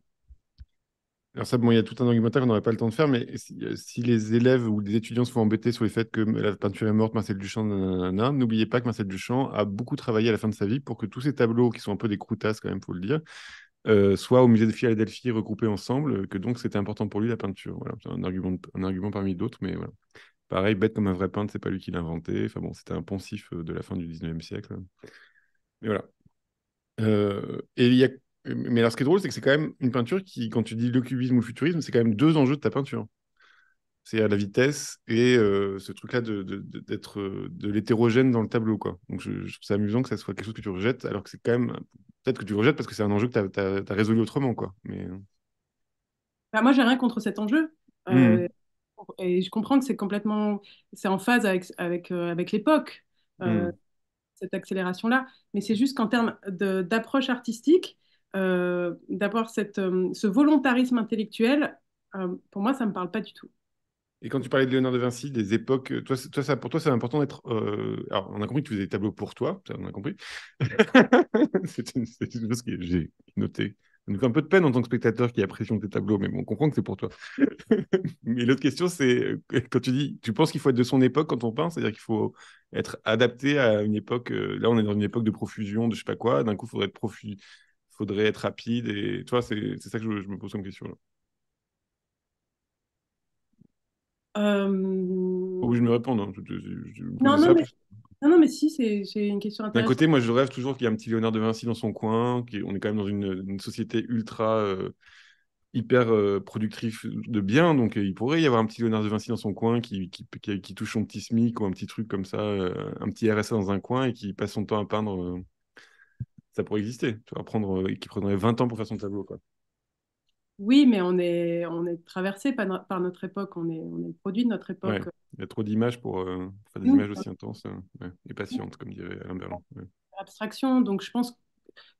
Alors ça, bon, il y a tout un argumentaire qu'on n'aurait pas le temps de faire, mais si les élèves ou les étudiants se font embêter sur le fait que la peinture est morte, Marcel Duchamp, nanana, n'oubliez pas que Marcel Duchamp a beaucoup travaillé à la fin de sa vie pour que tous ces tableaux, qui sont un peu des croûtasses quand même, faut le dire, soient au musée de Philadelphie regroupés ensemble, que donc c'était important pour lui la peinture. Voilà, c'est un argument parmi d'autres, mais voilà. Pareil, bête comme un vrai peintre, c'est pas lui qui l'a inventé. Enfin bon, c'était un poncif de la fin du 19e siècle. Mais voilà. Et il y a... Mais alors, ce qui est drôle, c'est que c'est quand même une peinture qui, quand tu dis le cubisme ou le futurisme, c'est quand même deux enjeux de ta peinture. C'est à la vitesse et ce truc-là d'être de l'hétérogène dans le tableau, quoi. Donc, je trouve ça amusant que ça soit quelque chose que tu rejettes, alors que c'est quand même... Peut-être que tu rejettes parce que c'est un enjeu que tu as résolu autrement, quoi. Mais... Bah, moi, j'ai rien contre cet enjeu. Euh, Mhm. et je comprends que c'est en phase avec l'époque, euh, Mhm. cette accélération-là. Mais c'est juste qu'en termes d'approche artistique, d'avoir ce volontarisme intellectuel, pour moi, ça me parle pas du tout. Et quand tu parlais de Léonard de Vinci, des époques, pour toi, c'est important d'être. Alors, on a compris que tu faisais des tableaux pour toi, ça, on a compris. C'est une chose que j'ai notée. Ça nous fait un peu de peine en tant que spectateur qui apprécie tes tableaux, mais bon, on comprend que c'est pour toi. Mais l'autre question, c'est quand tu dis, tu penses qu'il faut être de son époque quand on peint, c'est-à-dire qu'il faut être adapté à une époque. Là, on est dans une époque de profusion, de je sais pas quoi. D'un coup, faudrait être rapide. Et tu vois, c'est ça que je me pose comme question là. Pas Euh, obligé de me répondre, hein. Je me Non, posais non, ça. mais, non, non, mais si, c'est une question D'un intéressante. côté, moi, je rêve toujours qu'il y ait un petit Léonard de Vinci dans son coin, on est quand même dans une société ultra hyper productrice de biens, donc il pourrait y avoir un petit Léonard de Vinci dans son coin qui touche son petit SMIC ou un petit truc comme ça, un petit RSA dans un coin et qui passe son temps à peindre. Ça pourrait exister, tu vois, qui prendrait 20 ans pour faire son tableau, quoi. Oui, mais on est traversé par notre époque, on est le produit de notre Ouais, époque. il y a trop d'images pour faire des Nous, images aussi intenses ouais, et patientes, comme dirait Alain Berlin. Ouais. abstraction, donc je pense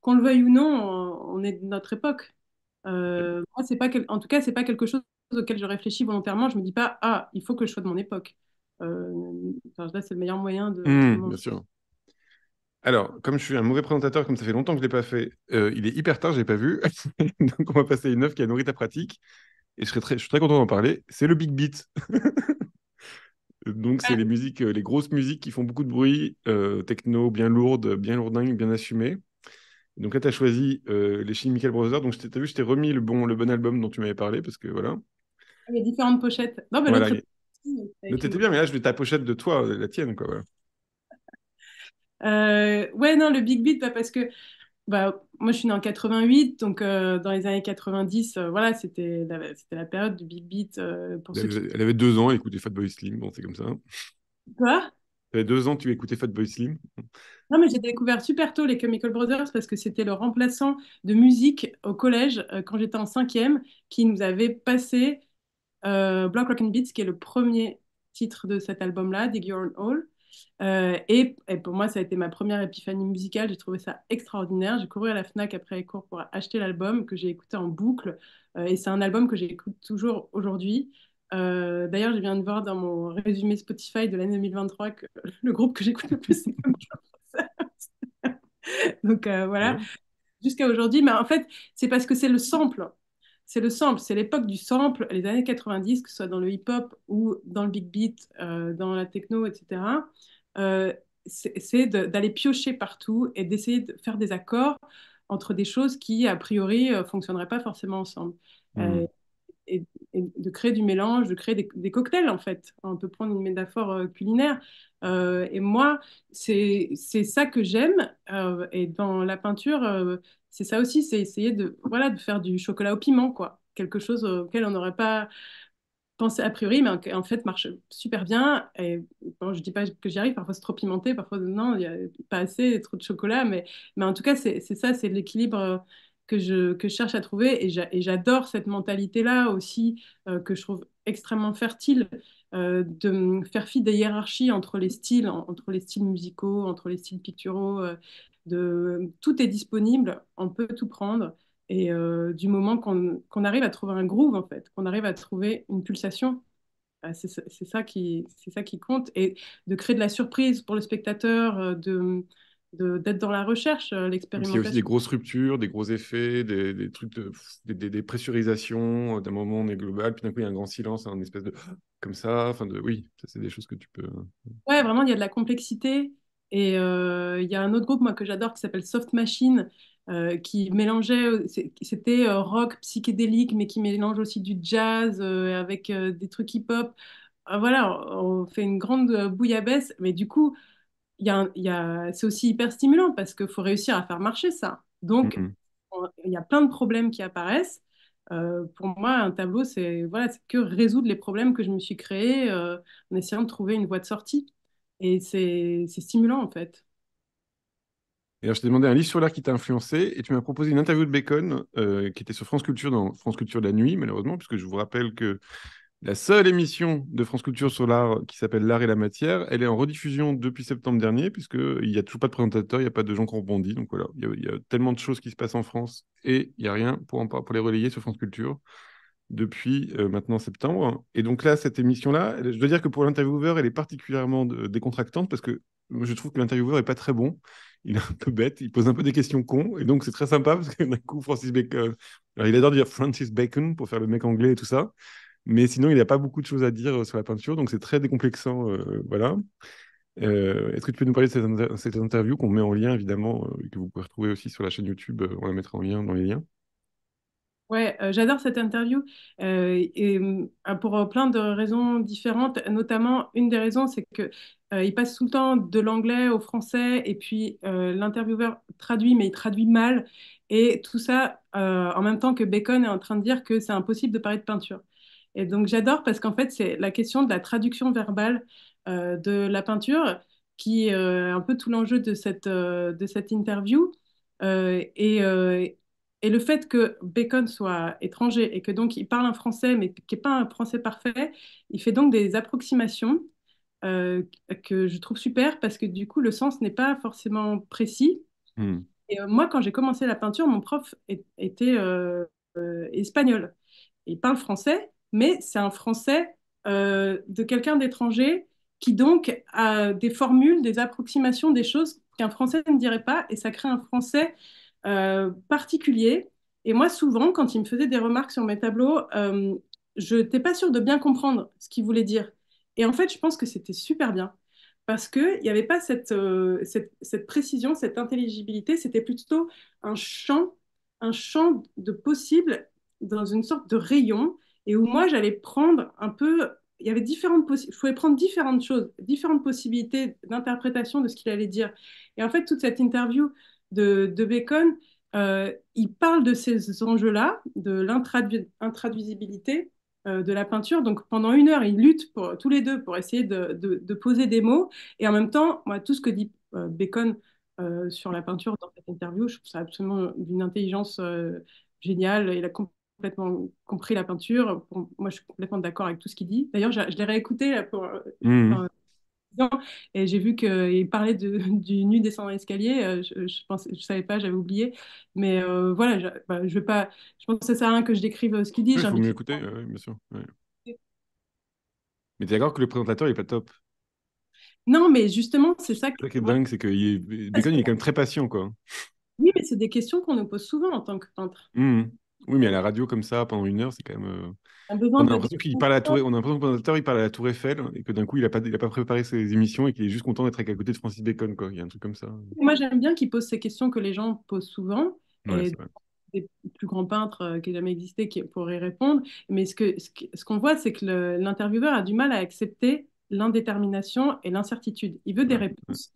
qu'on le veuille ou non, on est de notre époque. Moi, en tout cas, c'est pas quelque chose auquel je réfléchis volontairement. Je me dis pas, ah, il faut que je sois de mon époque. Enfin, là, c'est le meilleur moyen de Bien mon. sûr. Alors, comme je suis un mauvais présentateur, comme ça fait longtemps que je ne l'ai pas fait, il est hyper tard, je l'ai pas vu. Donc, on va passer à une œuvre qui a nourri ta pratique. Et je suis très content d'en parler. C'est le Big Beat Donc, c'est les musiques, les grosses musiques qui font beaucoup de bruit, techno, bien lourdes, bien lourdingues, bien assumées. Donc là, tu as choisi les Chemical Brothers. Donc, t'as vu, je t'ai remis le bon album dont tu m'avais parlé, parce que voilà. Il y a différentes pochettes. Non, mais Voilà. l'autre est aussi, Le avec t'étais une... bien, mais là, je vais ta pochette de toi, la tienne, quoi. Voilà. Ouais, non, le Big Beat, bah, parce que bah, moi, je suis née en 88, donc dans les années 90, voilà, c'était la période du Big Beat. Pour ceux qui... Elle avait 2 ans, elle écoutait Fatboy Slim. Bon, c'est comme ça. Quoi? Elle avait 2 ans, tu écoutais Fatboy Slim. Non, mais j'ai découvert super tôt les Chemical Brothers parce que c'était le remplaçant de musique au collège quand j'étais en cinquième qui nous avait passé Block Rockin' Beats, qui est le premier titre de cet album-là, Dig Your Own Hole. Et pour moi, ça a été ma première épiphanie musicale. J'ai trouvé ça extraordinaire. J'ai couru à la Fnac après les cours pour acheter l'album que j'ai écouté en boucle. Et c'est un album que j'écoute toujours aujourd'hui. D'ailleurs, je viens de voir dans mon résumé Spotify de l'année 2023 que le groupe que j'écoute le plus, c'est Chemical Brothers. Donc voilà, Ouais. jusqu'à aujourd'hui. Mais en fait, c'est parce que c'est le sample. C'est le sample, c'est l'époque du sample, les années 90, que ce soit dans le hip-hop ou dans le big beat, dans la techno, etc. Euh, c'est d'aller piocher partout et d'essayer de faire des accords entre des choses qui, a priori, ne fonctionneraient pas forcément ensemble. Hmm. Euh, et, et de créer du mélange, de créer des cocktails en fait. On peut prendre une métaphore culinaire. Et moi, c'est ça que j'aime. Et dans la peinture, c'est ça aussi, c'est essayer de, voilà, de faire du chocolat au piment, quoi. Quelque chose auquel on n'aurait pas pensé a priori, mais en fait marche super bien. Et bon, je dis pas que j'y arrive, parfois c'est trop pimenté, parfois non, il n'y a pas assez, trop de chocolat, mais en tout cas, c'est ça, c'est l'équilibre que je cherche à trouver. Et j'adore cette mentalité-là aussi, que je trouve extrêmement fertile, de faire fi des hiérarchies entre les styles, entre les styles musicaux, entre les styles picturaux. Tout est disponible, on peut tout prendre. Et du moment qu'on arrive à trouver un groove, en fait, qu'on arrive à trouver une pulsation, c'est ça qui compte. Et de créer de la surprise pour le spectateur, d'être dans la recherche, Donc, il y a aussi des l'expérimentation. grosses ruptures, des gros effets, des trucs des pressurisations. D'un moment, on est global, puis d'un coup, il y a un grand silence, un espèce de comme ça. Enfin, oui, ça, c'est des choses que tu peux. Ouais, vraiment, il y a de la complexité. Et il y a un autre groupe, moi, que j'adore, qui s'appelle Soft Machine, qui mélangeait, c'était rock psychédélique, mais qui mélange aussi du jazz avec des trucs hip-hop. Voilà, on fait une grande bouillabaisse, mais du coup, c'est aussi hyper stimulant parce qu'il faut réussir à faire marcher ça. Donc, Mhm. il y a plein de problèmes qui apparaissent. Pour moi, un tableau, c'est voilà, c'est que résoudre les problèmes que je me suis créés en essayant de trouver une voie de sortie. Et c'est stimulant en fait. Et alors, je t'ai demandé un livre sur l'art qui t'a influencé, et tu m'as proposé une interview de Bacon qui était sur France Culture, dans France Culture de la nuit, malheureusement, puisque je vous rappelle que la seule émission de France Culture sur l'art qui s'appelle L'art et la matière, elle est en rediffusion depuis septembre dernier, puisqu'il n'y a toujours pas de présentateur, il n'y a pas de gens qui rebondissent. Donc voilà, il y a tellement de choses qui se passent en France et il n'y a rien pour les relayer sur France Culture depuis maintenant septembre. Et donc là, cette émission-là, je dois dire que pour l'intervieweur, elle est particulièrement décontractante parce que moi, je trouve que l'intervieweur est pas très bon. Il est un peu bête, il pose un peu des questions cons. Et donc, c'est très sympa parce que d'un coup, Francis Bacon, alors il adore dire Francis Bacon pour faire le mec anglais et tout ça. Mais sinon, il n'a pas beaucoup de choses à dire sur la peinture, donc c'est très décomplexant. Voilà. Est-ce que tu peux nous parler de cette interview qu'on met en lien, évidemment, et que vous pouvez retrouver aussi sur la chaîne YouTube, on la mettra en lien dans les liens. Ouais, j'adore cette interview pour plein de raisons différentes. Notamment, une des raisons, c'est que il passe tout le temps de l'anglais au français et puis l'intervieweur traduit, mais il traduit mal. Et tout ça en même temps que Bacon est en train de dire que c'est impossible de parler de peinture. Et donc j'adore parce qu'en fait, c'est la question de la traduction verbale de la peinture qui est un peu tout l'enjeu de cette interview. Euh, et, euh, et le fait que Bacon soit étranger et que donc il parle un français, mais qui n'est pas un français parfait, il fait donc des approximations euh, que je trouve super parce que du coup, le sens n'est pas forcément précis. Hmm. Et moi, quand j'ai commencé la peinture, mon prof était espagnol. Il parle français, mais c'est un français de quelqu'un d'étranger qui donc a des formules, des approximations, des choses qu'un français ne dirait pas, et ça crée un français particulier. Et moi, souvent, quand il me faisait des remarques sur mes tableaux, je n'étais pas sûre de bien comprendre ce qu'il voulait dire. Et en fait, je pense que c'était super bien parce qu'il n'y avait pas cette précision, cette intelligibilité, c'était plutôt un un champ de possibles dans une sorte de rayon et où moi, j'allais prendre un peu, il y avait je pouvais prendre différentes choses, différentes possibilités d'interprétation de ce qu'il allait dire. Et en fait, toute cette interview de Bacon, il parle de ces enjeux-là, de l'intraduisibilité de la peinture. Donc pendant 1 heure, ils luttent tous les deux pour essayer de poser des mots. Et en même temps, moi, tout ce que dit Bacon sur la peinture dans cette interview, je trouve ça absolument d'une intelligence géniale. Il a complètement compris la peinture. Moi, je suis complètement d'accord avec tout ce qu'il dit. D'ailleurs, je l'ai réécouté là, Mhm. enfin, et j'ai vu qu'il parlait du nu descendant l'escalier. Je savais pas, j'avais oublié. Mais voilà, je vais pas, je pense que ça sert à rien que je décrive ce qu'il dit. Il faut J'invite mieux les écouter, ouais, bien sûr. Ouais. gens. Mais t'es d'accord que le présentateur, il est pas top. Non, mais justement, c'est ça que C'est ça qui est moi, dingue, c'est que parce Bacon, que il est quand même très patient, quoi. oui, mais c'est des questions qu'on nous pose souvent en tant que peintre. Mhm. Oui, mais à la radio, comme ça, pendant 1 heure, c'est quand même. On a besoin On a de l'impression qu'il parle à la tour, on a l'impression que le présentateur, il parle à la Tour Eiffel et que d'un coup, il a pas préparé ses émissions et qu'il est juste content d'être à côté de Francis Bacon, quoi. Il y a un truc comme ça. Moi, j'aime bien qu'il pose ces questions que les gens posent souvent Ouais, et c'est vrai. des plus grands peintres qui aient jamais existé qui pourraient répondre. Mais ce qu'on voit, c'est que l'intervieweur a du mal à accepter l'indétermination et l'incertitude. Il veut des Ouais, ouais. réponses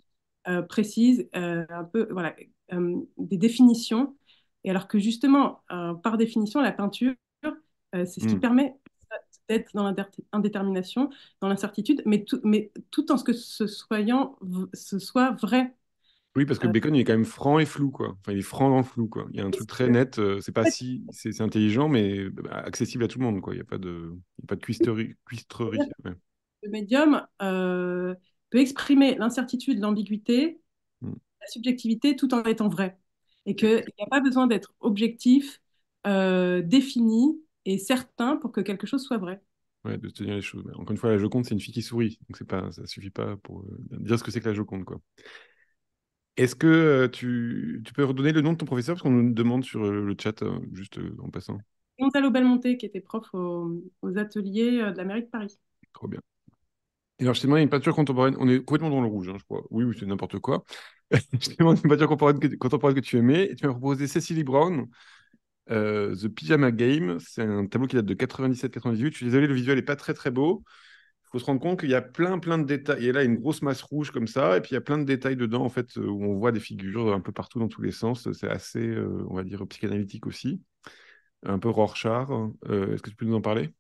précises, un peu, voilà, des définitions. Et alors que justement, par définition, la peinture, c'est ce qui Mhm. permet d'être dans l'indétermination, dans l'incertitude, mais tout en ce que ce soit vrai. Oui, parce que Euh, Bacon, il est quand même franc et flou, quoi. Enfin, il est franc dans le flou, quoi. Il y a un truc très net. C'est pas si, c'est intelligent, mais accessible à tout le monde, quoi. Il y a pas de cuistrerie. Ouais. le médium peut exprimer l'incertitude, l'ambiguïté, Mm. la subjectivité tout en étant vrai. Et qu'il n'y a pas besoin d'être objectif, défini et certain pour que quelque chose soit vrai. Ouais, de tenir les choses. Mais encore une fois, la Joconde, c'est une fille qui sourit, donc c'est pas, ça suffit pas pour dire ce que c'est que la Joconde, quoi. Est-ce que tu peux redonner le nom de ton professeur parce qu'on nous demande sur le chat, juste en passant. Gonzalo Belmonte, qui était prof aux ateliers de la mairie de Paris. Trop bien. Et alors, je t'ai demandé une peinture contemporaine. On est complètement dans le rouge, hein, je crois. Oui, oui, c'est n'importe quoi. Je t'ai demandé une peinture contemporaine que tu aimais. Et tu m'as proposé Cecily Brown, The Pyjama Game. C'est un tableau qui date de 97-98. Je suis désolé, le visuel n'est pas très, très beau. Il faut se rendre compte qu'il y a plein de détails. Il y a là une grosse masse rouge comme ça. Et puis, il y a plein de détails dedans, en fait, où on voit des figures un peu partout, dans tous les sens. C'est assez, on va dire, psychanalytique aussi. Un peu Rorschach. Est-ce que tu peux nous en parler?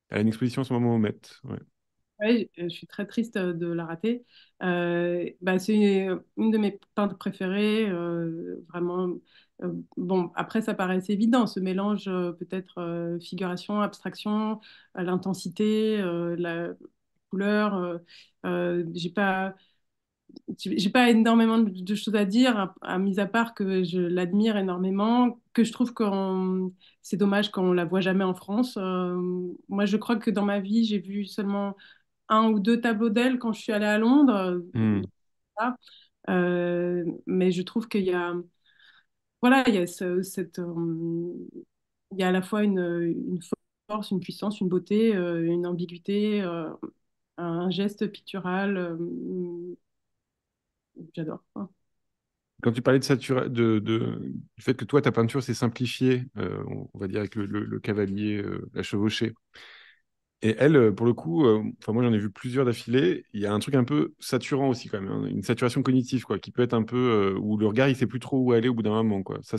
Elle a une exposition en ce moment au Met. Ouais. Ouais, je suis très triste de la rater. C'est une de mes peintres préférées, vraiment. Bon, après, ça paraît assez évident, ce mélange peut-être figuration, abstraction, l'intensité, la couleur. J'ai pas énormément de choses à dire, mis à part que je l'admire énormément, que je trouve que c'est dommage qu'on la voit jamais en France. Moi, je crois que dans ma vie, j'ai vu seulement 1 ou 2 tableaux d'elle quand je suis allée à Londres. Hmm. Voilà. Mais je trouve qu'il y a, voilà, il y a il y a à la fois une force, une puissance, une beauté, une ambiguïté, un geste pictural. J'adore. Quand tu parlais du fait que toi, ta peinture s'est simplifiée, on va dire avec le cavalier, la chevauchée. Et elle, pour le coup, enfin moi j'en ai vu plusieurs d'affilée, il y a un truc un peu saturant aussi quand même, hein, une saturation cognitive, quoi, qui peut être un peu, où le regard il sait plus trop où aller au bout d'un moment, quoi. Ça,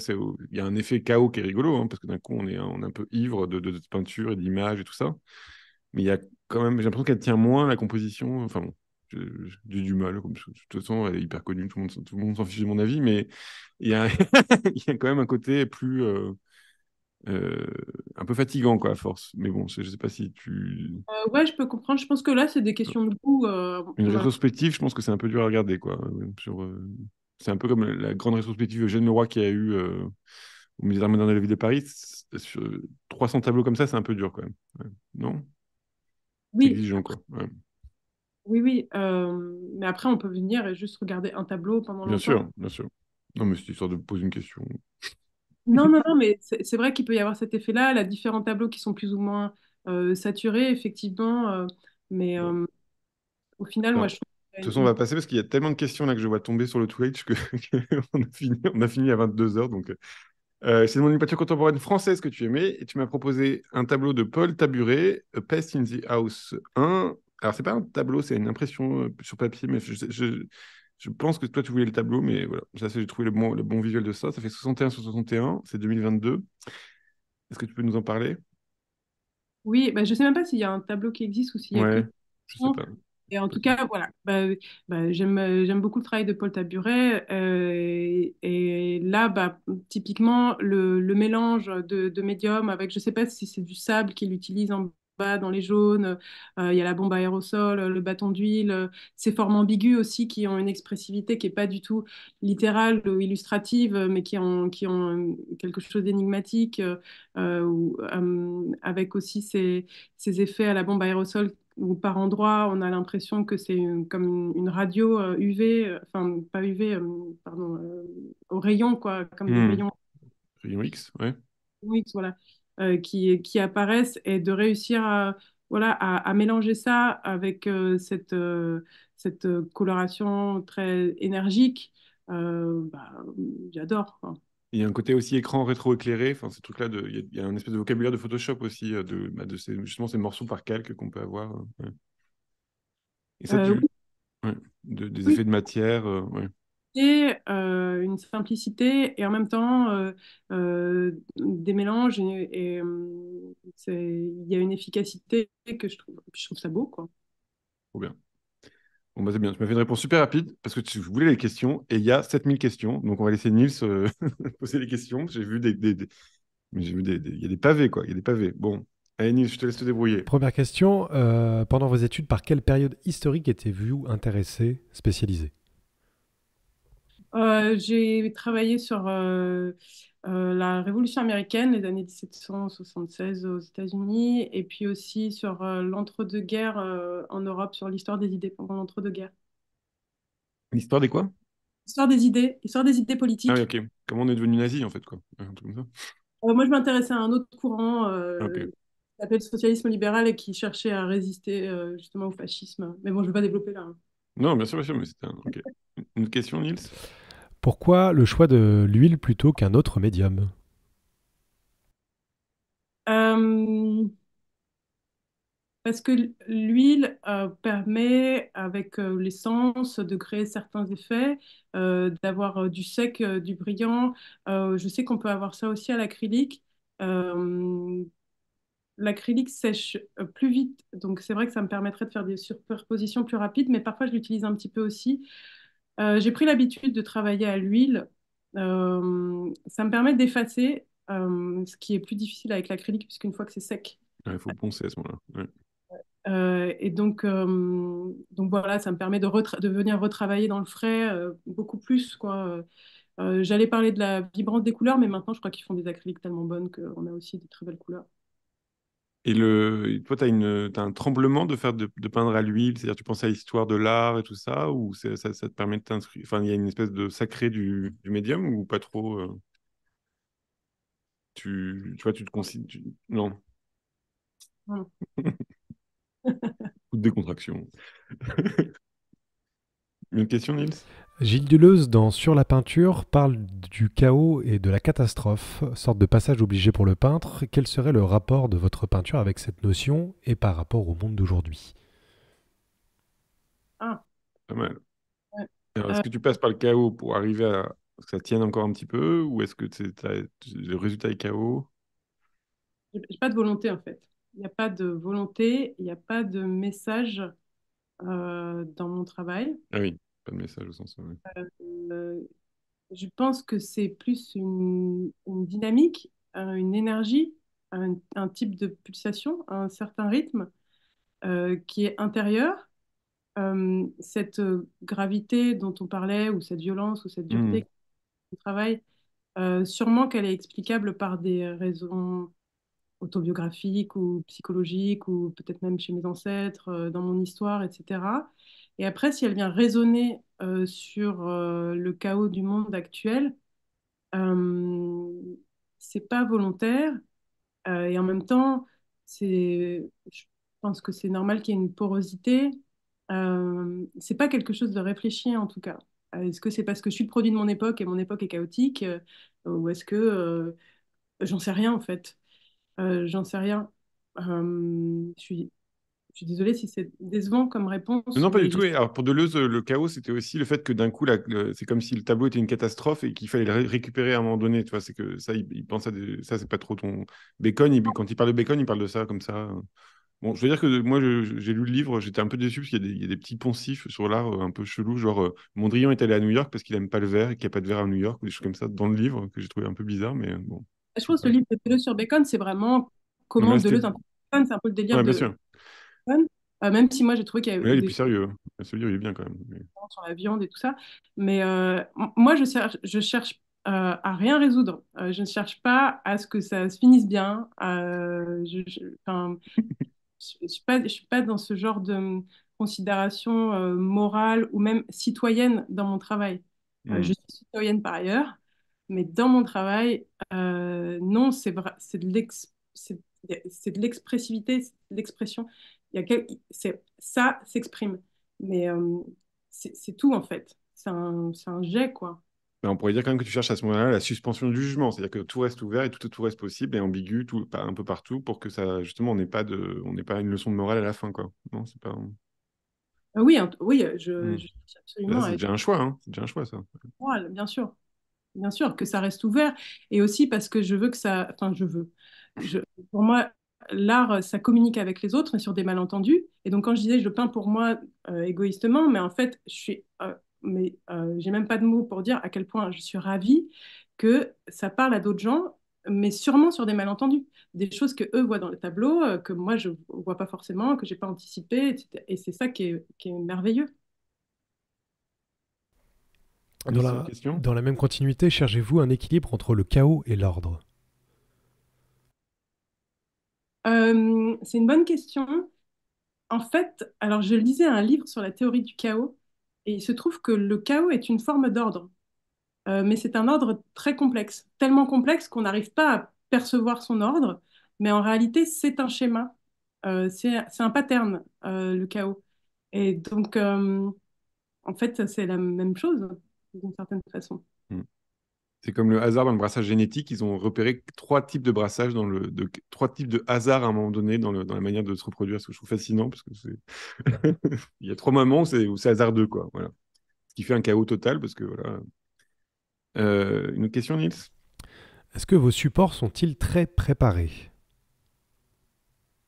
il y a un effet chaos qui est rigolo, hein, parce que d'un coup on est un peu ivre de peinture et d'images et tout ça. Mais il y a quand même, j'ai l'impression qu'elle tient moins à la composition. Enfin bon, j'ai du mal. De toute façon, elle est hyper connue, tout le monde s'en fiche de mon avis, mais il y a, il y a quand même un côté plus, euh, un peu fatigant, quoi, à force. Mais bon, je sais pas si tu. Ouais, je peux comprendre. Je pense que là, c'est des questions de goût. Une Voilà. rétrospective, je pense que c'est un peu dur à regarder, quoi. C'est un peu comme la grande rétrospective de Eugène Leroy qu'il y a eu au Musée d'Art moderne de la ville de Paris. Sur 300 tableaux comme ça, c'est un peu dur, quand même. Ouais. Non? C'est Oui, exigeant, quoi. Ouais. oui, oui. Mais après, on peut venir et juste regarder un tableau pendant Bien longtemps. sûr, bien sûr. Non, mais c'est histoire de poser une question. Non, non, non, mais c'est vrai qu'il peut y avoir cet effet-là. La différents tableaux qui sont plus ou moins saturés, effectivement. Mais Bon. au final, moi, Enfin, je trouve de toute façon, on va passer parce qu'il y a tellement de questions là que je vois tomber sur le Twitch que, on a fini à 22 heures. Donc, c'est mon peinture contemporaine française que tu aimais et tu m'as proposé un tableau de Paul Taburet, A Pest in the House 1. Alors, c'est pas un tableau, c'est une impression sur papier, mais je pense que toi, tu voulais le tableau, mais voilà. Ça, j'ai trouvé le bon visuel de ça. Ça fait 61 sur 61, c'est 2022. Est-ce que tu peux nous en parler? oui, bah, je ne sais même pas s'il y a un tableau qui existe ou s'il y a que Ouais, des je sais dessins. pas. Et en tout cas, voilà, j'aime beaucoup le travail de Paul Taburet. Et là, typiquement, le mélange de médiums avec, je ne sais pas si c'est du sable qu'il utilise en bas dans les jaunes, il y a la bombe à aérosol, le bâton d'huile, ces formes ambiguës aussi qui ont une expressivité qui n'est pas du tout littérale ou illustrative, mais qui ont quelque chose d'énigmatique, avec aussi ces effets à la bombe à aérosol où par endroits, on a l'impression que c'est comme une radio UV, enfin pas UV, pardon, au rayon, quoi, comme des Hmm. rayons Rayon X, ouais. X, voilà, qui apparaissent et de réussir voilà, à mélanger ça avec cette coloration très énergique, j'adore, quoi. Il y a un côté aussi écran rétro-éclairé. Enfin, ces trucs-là, il y a un espèce de vocabulaire de Photoshop aussi, justement ces morceaux par calque qu'on peut avoir. Ouais. Et ça, Oui, ouais, des oui, effets de matière. Ouais. et une simplicité et en même temps des mélanges il y a une efficacité que je trouve ça beau, quoi. Trop bien. Bon, bah, c'est bien. Tu m'as fait une réponse super rapide parce que tu voulais les questions et il y a 7000 questions. Donc, on va laisser Nils poser les questions. J'ai vu mais j'ai vu il y a des pavés, quoi. Il y a des pavés. Bon, allez, Nils, je te laisse te débrouiller. Première question, pendant vos études, par quelle période historique étiez-vous intéressé, spécialisé? J'ai travaillé sur la Révolution américaine, les années 1776 aux États-Unis, et puis aussi sur l'entre-deux-guerres en Europe, sur l'histoire des idées pendant l'entre-deux-guerres. L'histoire des quoi? Histoire des idées Ah oui, politiques. ok. Comment on est devenu nazi, en fait, quoi. Un truc comme ça. Moi, je m'intéressais à un autre courant Ok. qui s'appelle le socialisme libéral et qui cherchait à résister justement au fascisme. Mais bon, je ne vais pas développer là, hein. Non, bien sûr, mais c'était un. Ok. Une autre question, Nils? Pourquoi le choix de l'huile plutôt qu'un autre médium? Euh, Parce que l'huile permet, avec l'essence, de créer certains effets, d'avoir du sec, du brillant. Je sais qu'on peut avoir ça aussi à l'acrylique. Euh, L'acrylique sèche plus vite, donc c'est vrai que ça me permettrait de faire des superpositions plus rapides, mais parfois je l'utilise un petit peu aussi. J'ai pris l'habitude de travailler à l'huile. Ça me permet d'effacer, ce qui est plus difficile avec l'acrylique, puisqu'une fois que c'est sec. Il faut poncer à ce moment-là. Ouais. Et donc voilà, ça me permet de venir retravailler dans le frais beaucoup plus, quoi. J'allais parler de la vibrance des couleurs, mais maintenant je crois qu'ils font des acryliques tellement bonnes qu'on a aussi de très belles couleurs. Et toi, t'as un tremblement de faire de peindre à l'huile, c'est-à-dire tu penses à l'histoire de l'art et tout ça, ou ça te permet de t'inscrire, enfin, il y a une espèce de sacré du médium ou pas trop tu vois, tu te considères, non, Voilà. coup de décontraction. Une autre question, Nils? Gilles Deleuze, dans Sur la peinture, parle du chaos et de la catastrophe, sorte de passage obligé pour le peintre. Quel serait le rapport de votre peinture avec cette notion et par rapport au monde d'aujourd'hui? Ah, Pas mal. ouais. Alors, est-ce Euh, que tu passes par le chaos pour arriver à que ça tienne encore un petit peu, ou est-ce que le résultat est chaos? j'ai pas de volonté en fait. Il n'y a pas de volonté, il n'y a pas de message dans mon travail. Ah oui, pas de message au sens. Ouais. Euh, je pense que c'est plus une dynamique, une énergie, un type de pulsation, un certain rythme qui est intérieur. Cette gravité dont on parlait, ou cette violence, ou cette Hmm. dureté du travail, sûrement qu'elle est explicable par des raisons autobiographiques ou psychologiques, ou peut-être même chez mes ancêtres, dans mon histoire, etc. Et après, si elle vient résonner sur le chaos du monde actuel, euh, c'est pas volontaire et en même temps, je pense que c'est normal qu'il y ait une porosité. C'est pas quelque chose de réfléchi en tout cas. Est-ce que c'est parce que je suis le produit de mon époque et mon époque est chaotique, ou est-ce que j'en sais rien en fait. J'en sais rien. Je suis désolée si c'est décevant comme réponse, Non, pas du mais tout. Et alors, pour Deleuze, le chaos, c'était aussi le fait que d'un coup, c'est comme si le tableau était une catastrophe et qu'il fallait le récupérer à un moment donné. Tu vois, c'est que ça, il pense à ça, c'est pas trop ton. Bacon, quand il parle de Bacon, il parle de ça comme ça. Bon, je veux dire que moi, j'ai lu le livre, j'étais un peu déçu parce qu'il y a des petits poncifs sur l'art un peu chelou, genre Mondrian est allé à New York parce qu'il aime pas le verre et qu'il n'y a pas de verre à New York, ou des choses comme ça dans le livre que j'ai trouvé un peu bizarre, mais bon. je pense que le livre de Deleuze sur Bacon, c'est vraiment Non, mais comment là, c'était. Deleuze interprète Bacon, c'est un peu le délire Ouais, bien de sûr. Bacon. Même si moi j'ai trouvé qu'il y Mais a là, il est des plus sérieux. Ce livre, il est bien quand même. sur la viande et tout ça. Mais moi, je cherche à rien résoudre. Je ne cherche pas à ce que ça se finisse bien. Enfin, je suis pas dans ce genre de considération morale ou même citoyenne dans mon travail. Je Hmm. suis citoyenne par ailleurs, mais dans mon travail, non, c'est de l'expressivité, c'est de l'expression. Ça s'exprime, mais c'est tout en fait. C'est un jet, quoi. Ben, on pourrait dire quand même que tu cherches à ce moment-là la suspension du jugement, c'est-à-dire que tout reste ouvert et tout reste possible et ambigu un peu partout pour que ça, justement, on n'ait pas une leçon de morale à la fin, quoi. Non, c'est pas. Oui, oui, Hmm. je cherche Là, absolument c'est à être déjà un choix, hein. C'est déjà un choix, ça. moral, bien sûr. Bien sûr, que ça reste ouvert. Et aussi parce que je veux que ça. Enfin, je veux. Je, pour moi, l'art, ça communique avec les autres et sur des malentendus. Et donc, quand je disais je peins pour moi égoïstement, mais en fait, j'ai même pas de mots pour dire à quel point je suis ravie que ça parle à d'autres gens, mais sûrement sur des malentendus. Des choses que eux voient dans le tableau, que moi, je vois pas forcément, que j'ai pas anticipé, etc. Et c'est ça qui est merveilleux. Alice, une question? Dans la même continuité, cherchez-vous un équilibre entre le chaos et l'ordre? C'est une bonne question. En fait, alors je lisais un livre sur la théorie du chaos et il se trouve que le chaos est une forme d'ordre. Mais c'est un ordre très complexe, tellement complexe qu'on n'arrive pas à percevoir son ordre, mais en réalité c'est un schéma. C'est un pattern, le chaos. Et donc en fait c'est la même chose d'une certaine façon. Hmm. C'est comme le hasard dans le brassage génétique, ils ont repéré trois types de brassage trois types de hasard à un moment donné dans la manière de se reproduire, ce que je trouve fascinant parce que c'est il y a trois moments où c'est hasardeux, quoi. Voilà. Ce qui fait un chaos total parce que voilà. Une autre question, Nils? Est-ce que vos supports sont-ils très préparés?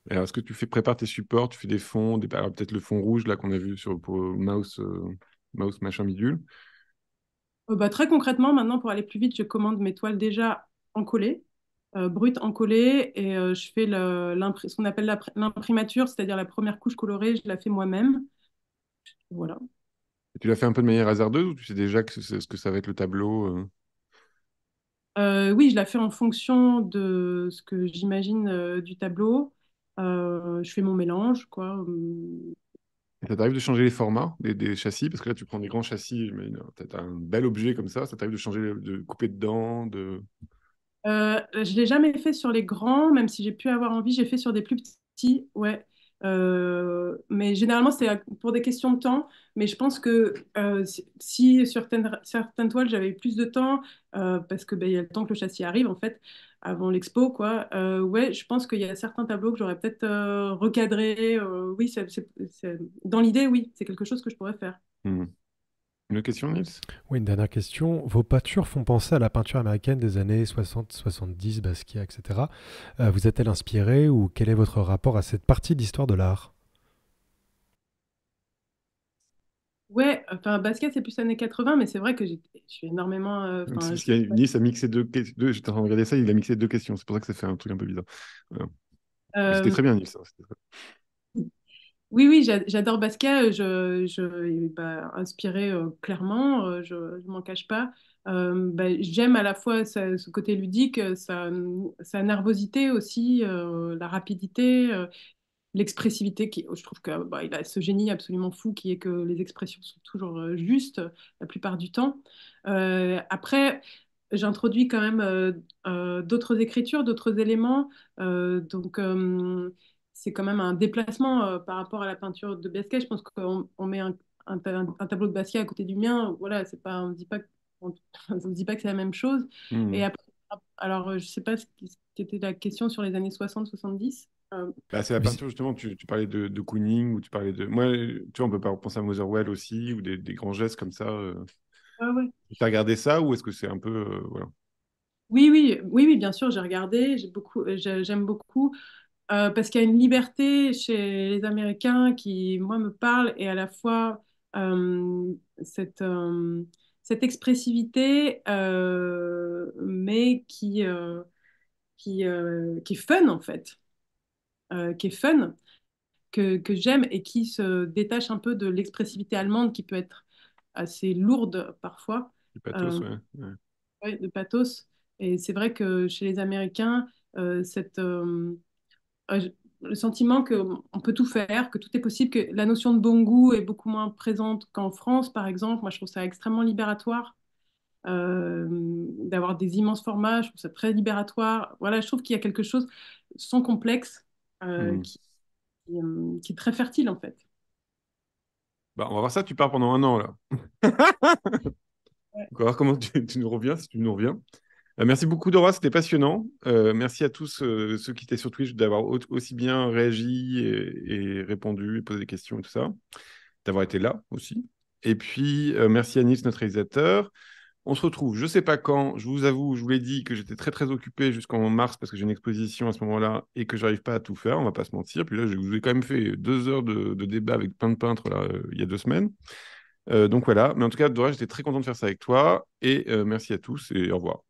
Alors, est-ce que prépares tes supports, tu fais des fonds, alors peut-être le fond rouge là qu'on a vu pour mouse machin bidule. Bah, très concrètement, maintenant, pour aller plus vite, je commande mes toiles déjà encollées, brutes encollées, et je fais ce qu'on appelle l'imprimature, c'est-à-dire la première couche colorée, je la fais moi-même. Voilà. Et tu l'as fait un peu de manière hasardeuse ou tu sais déjà ce que ça va être le tableau Oui, je la fais en fonction de ce que j'imagine du tableau. Je fais mon mélange, quoi. Et ça t'arrive de changer les formats des châssis parce que là tu prends des grands châssis, mais t'as un bel objet comme ça t'arrive de changer, de couper dedans, de. Je ne l'ai jamais fait sur les grands, même si j'ai pu avoir envie, j'ai fait sur des plus petits, ouais. Mais généralement, c'est pour des questions de temps. Mais je pense que si sur certaines toiles, j'avais eu plus de temps, parce que ben, il y a le temps que le châssis arrive, en fait, avant l'expo, quoi. Ouais, je pense qu'il y a certains tableaux que j'aurais peut-être recadrés. Oui, dans l'idée, oui, c'est quelque chose que je pourrais faire. Hmm. Une autre question, Nils? Oui, une dernière question. Vos peintures font penser à la peinture américaine des années 60-70, Basquiat, etc. Vous êtes-elle inspiré ou quel est votre rapport à cette partie de l'histoire de l'art? Ouais, enfin, basket, c'est plus années 80, mais c'est vrai que je suis énormément. C'est Enfin, parce qu'il Nice a mixé j'étais en train de regarder ça, il a mixé deux questions. C'est pour ça que ça fait un truc un peu bizarre. Voilà. Mais c'était euh, très bien, Nice, hein, oui, oui, j'adore Basquiat. Il m'a inspiré clairement. Je m'en cache pas. Bah, j'aime à la fois ce côté ludique, sa nervosité aussi, la rapidité, l'expressivité. Je trouve que bah, il a ce génie absolument fou qui est que les expressions sont toujours justes la plupart du temps. Après, j'introduis quand même d'autres écritures, d'autres éléments. Donc c'est quand même un déplacement par rapport à la peinture de Basquiat. Je pense qu'on met un tableau de Basquiat à côté du mien. Voilà, c'est pas, on ne dit pas, on, on dit pas que c'est la même chose. Et Mhm. après, alors, je ne sais pas ce qui était la question sur les années 60-70. Bah, c'est la Oui, peinture, justement, tu parlais de Kooning, ou tu parlais de... Moi, tu vois, on peut pas penser à Motherwell aussi, ou des grands gestes comme ça. Ouais, ouais. Tu as regardé ça, ou est-ce que c'est un peu... voilà. Oui, oui, oui, oui, bien sûr, j'ai regardé, j'aime beaucoup, parce qu'il y a une liberté chez les Américains qui, moi, me parle, et à la fois euh, cette, euh, cette expressivité, mais qui est fun, en fait, qui est fun, que j'aime, et qui se détache un peu de l'expressivité allemande qui peut être assez lourde parfois. Du pathos, Euh, ouais. Ouais. ouais, de pathos. Et c'est vrai que chez les Américains, euh, le sentiment qu'on peut tout faire, que tout est possible, que la notion de bon goût est beaucoup moins présente qu'en France, par exemple. Moi, je trouve ça extrêmement libératoire d'avoir des immenses formats. Je trouve ça très libératoire. Voilà, je trouve qu'il y a quelque chose sans complexe Mhm. qui est très fertile, en fait. Bah, on va voir ça, tu pars pendant 1 an, là. Ouais. On va voir comment tu nous reviens, si tu nous reviens. Merci beaucoup, Dora, c'était passionnant. Merci à tous ceux qui étaient sur Twitch d'avoir aussi bien réagi et répondu et posé des questions et tout ça, d'avoir été là aussi. Et puis, merci à Nice, notre réalisateur. On se retrouve, je sais pas quand, je vous avoue, je vous l'ai dit que j'étais très très occupé jusqu'en mars parce que j'ai une exposition à ce moment-là et que j'arrive pas à tout faire, on va pas se mentir. Puis là, je vous ai quand même fait 2 heures de débat avec plein de peintres là, il y a 2 semaines. Donc voilà, mais en tout cas, Dora, j'étais très content de faire ça avec toi et merci à tous et au revoir.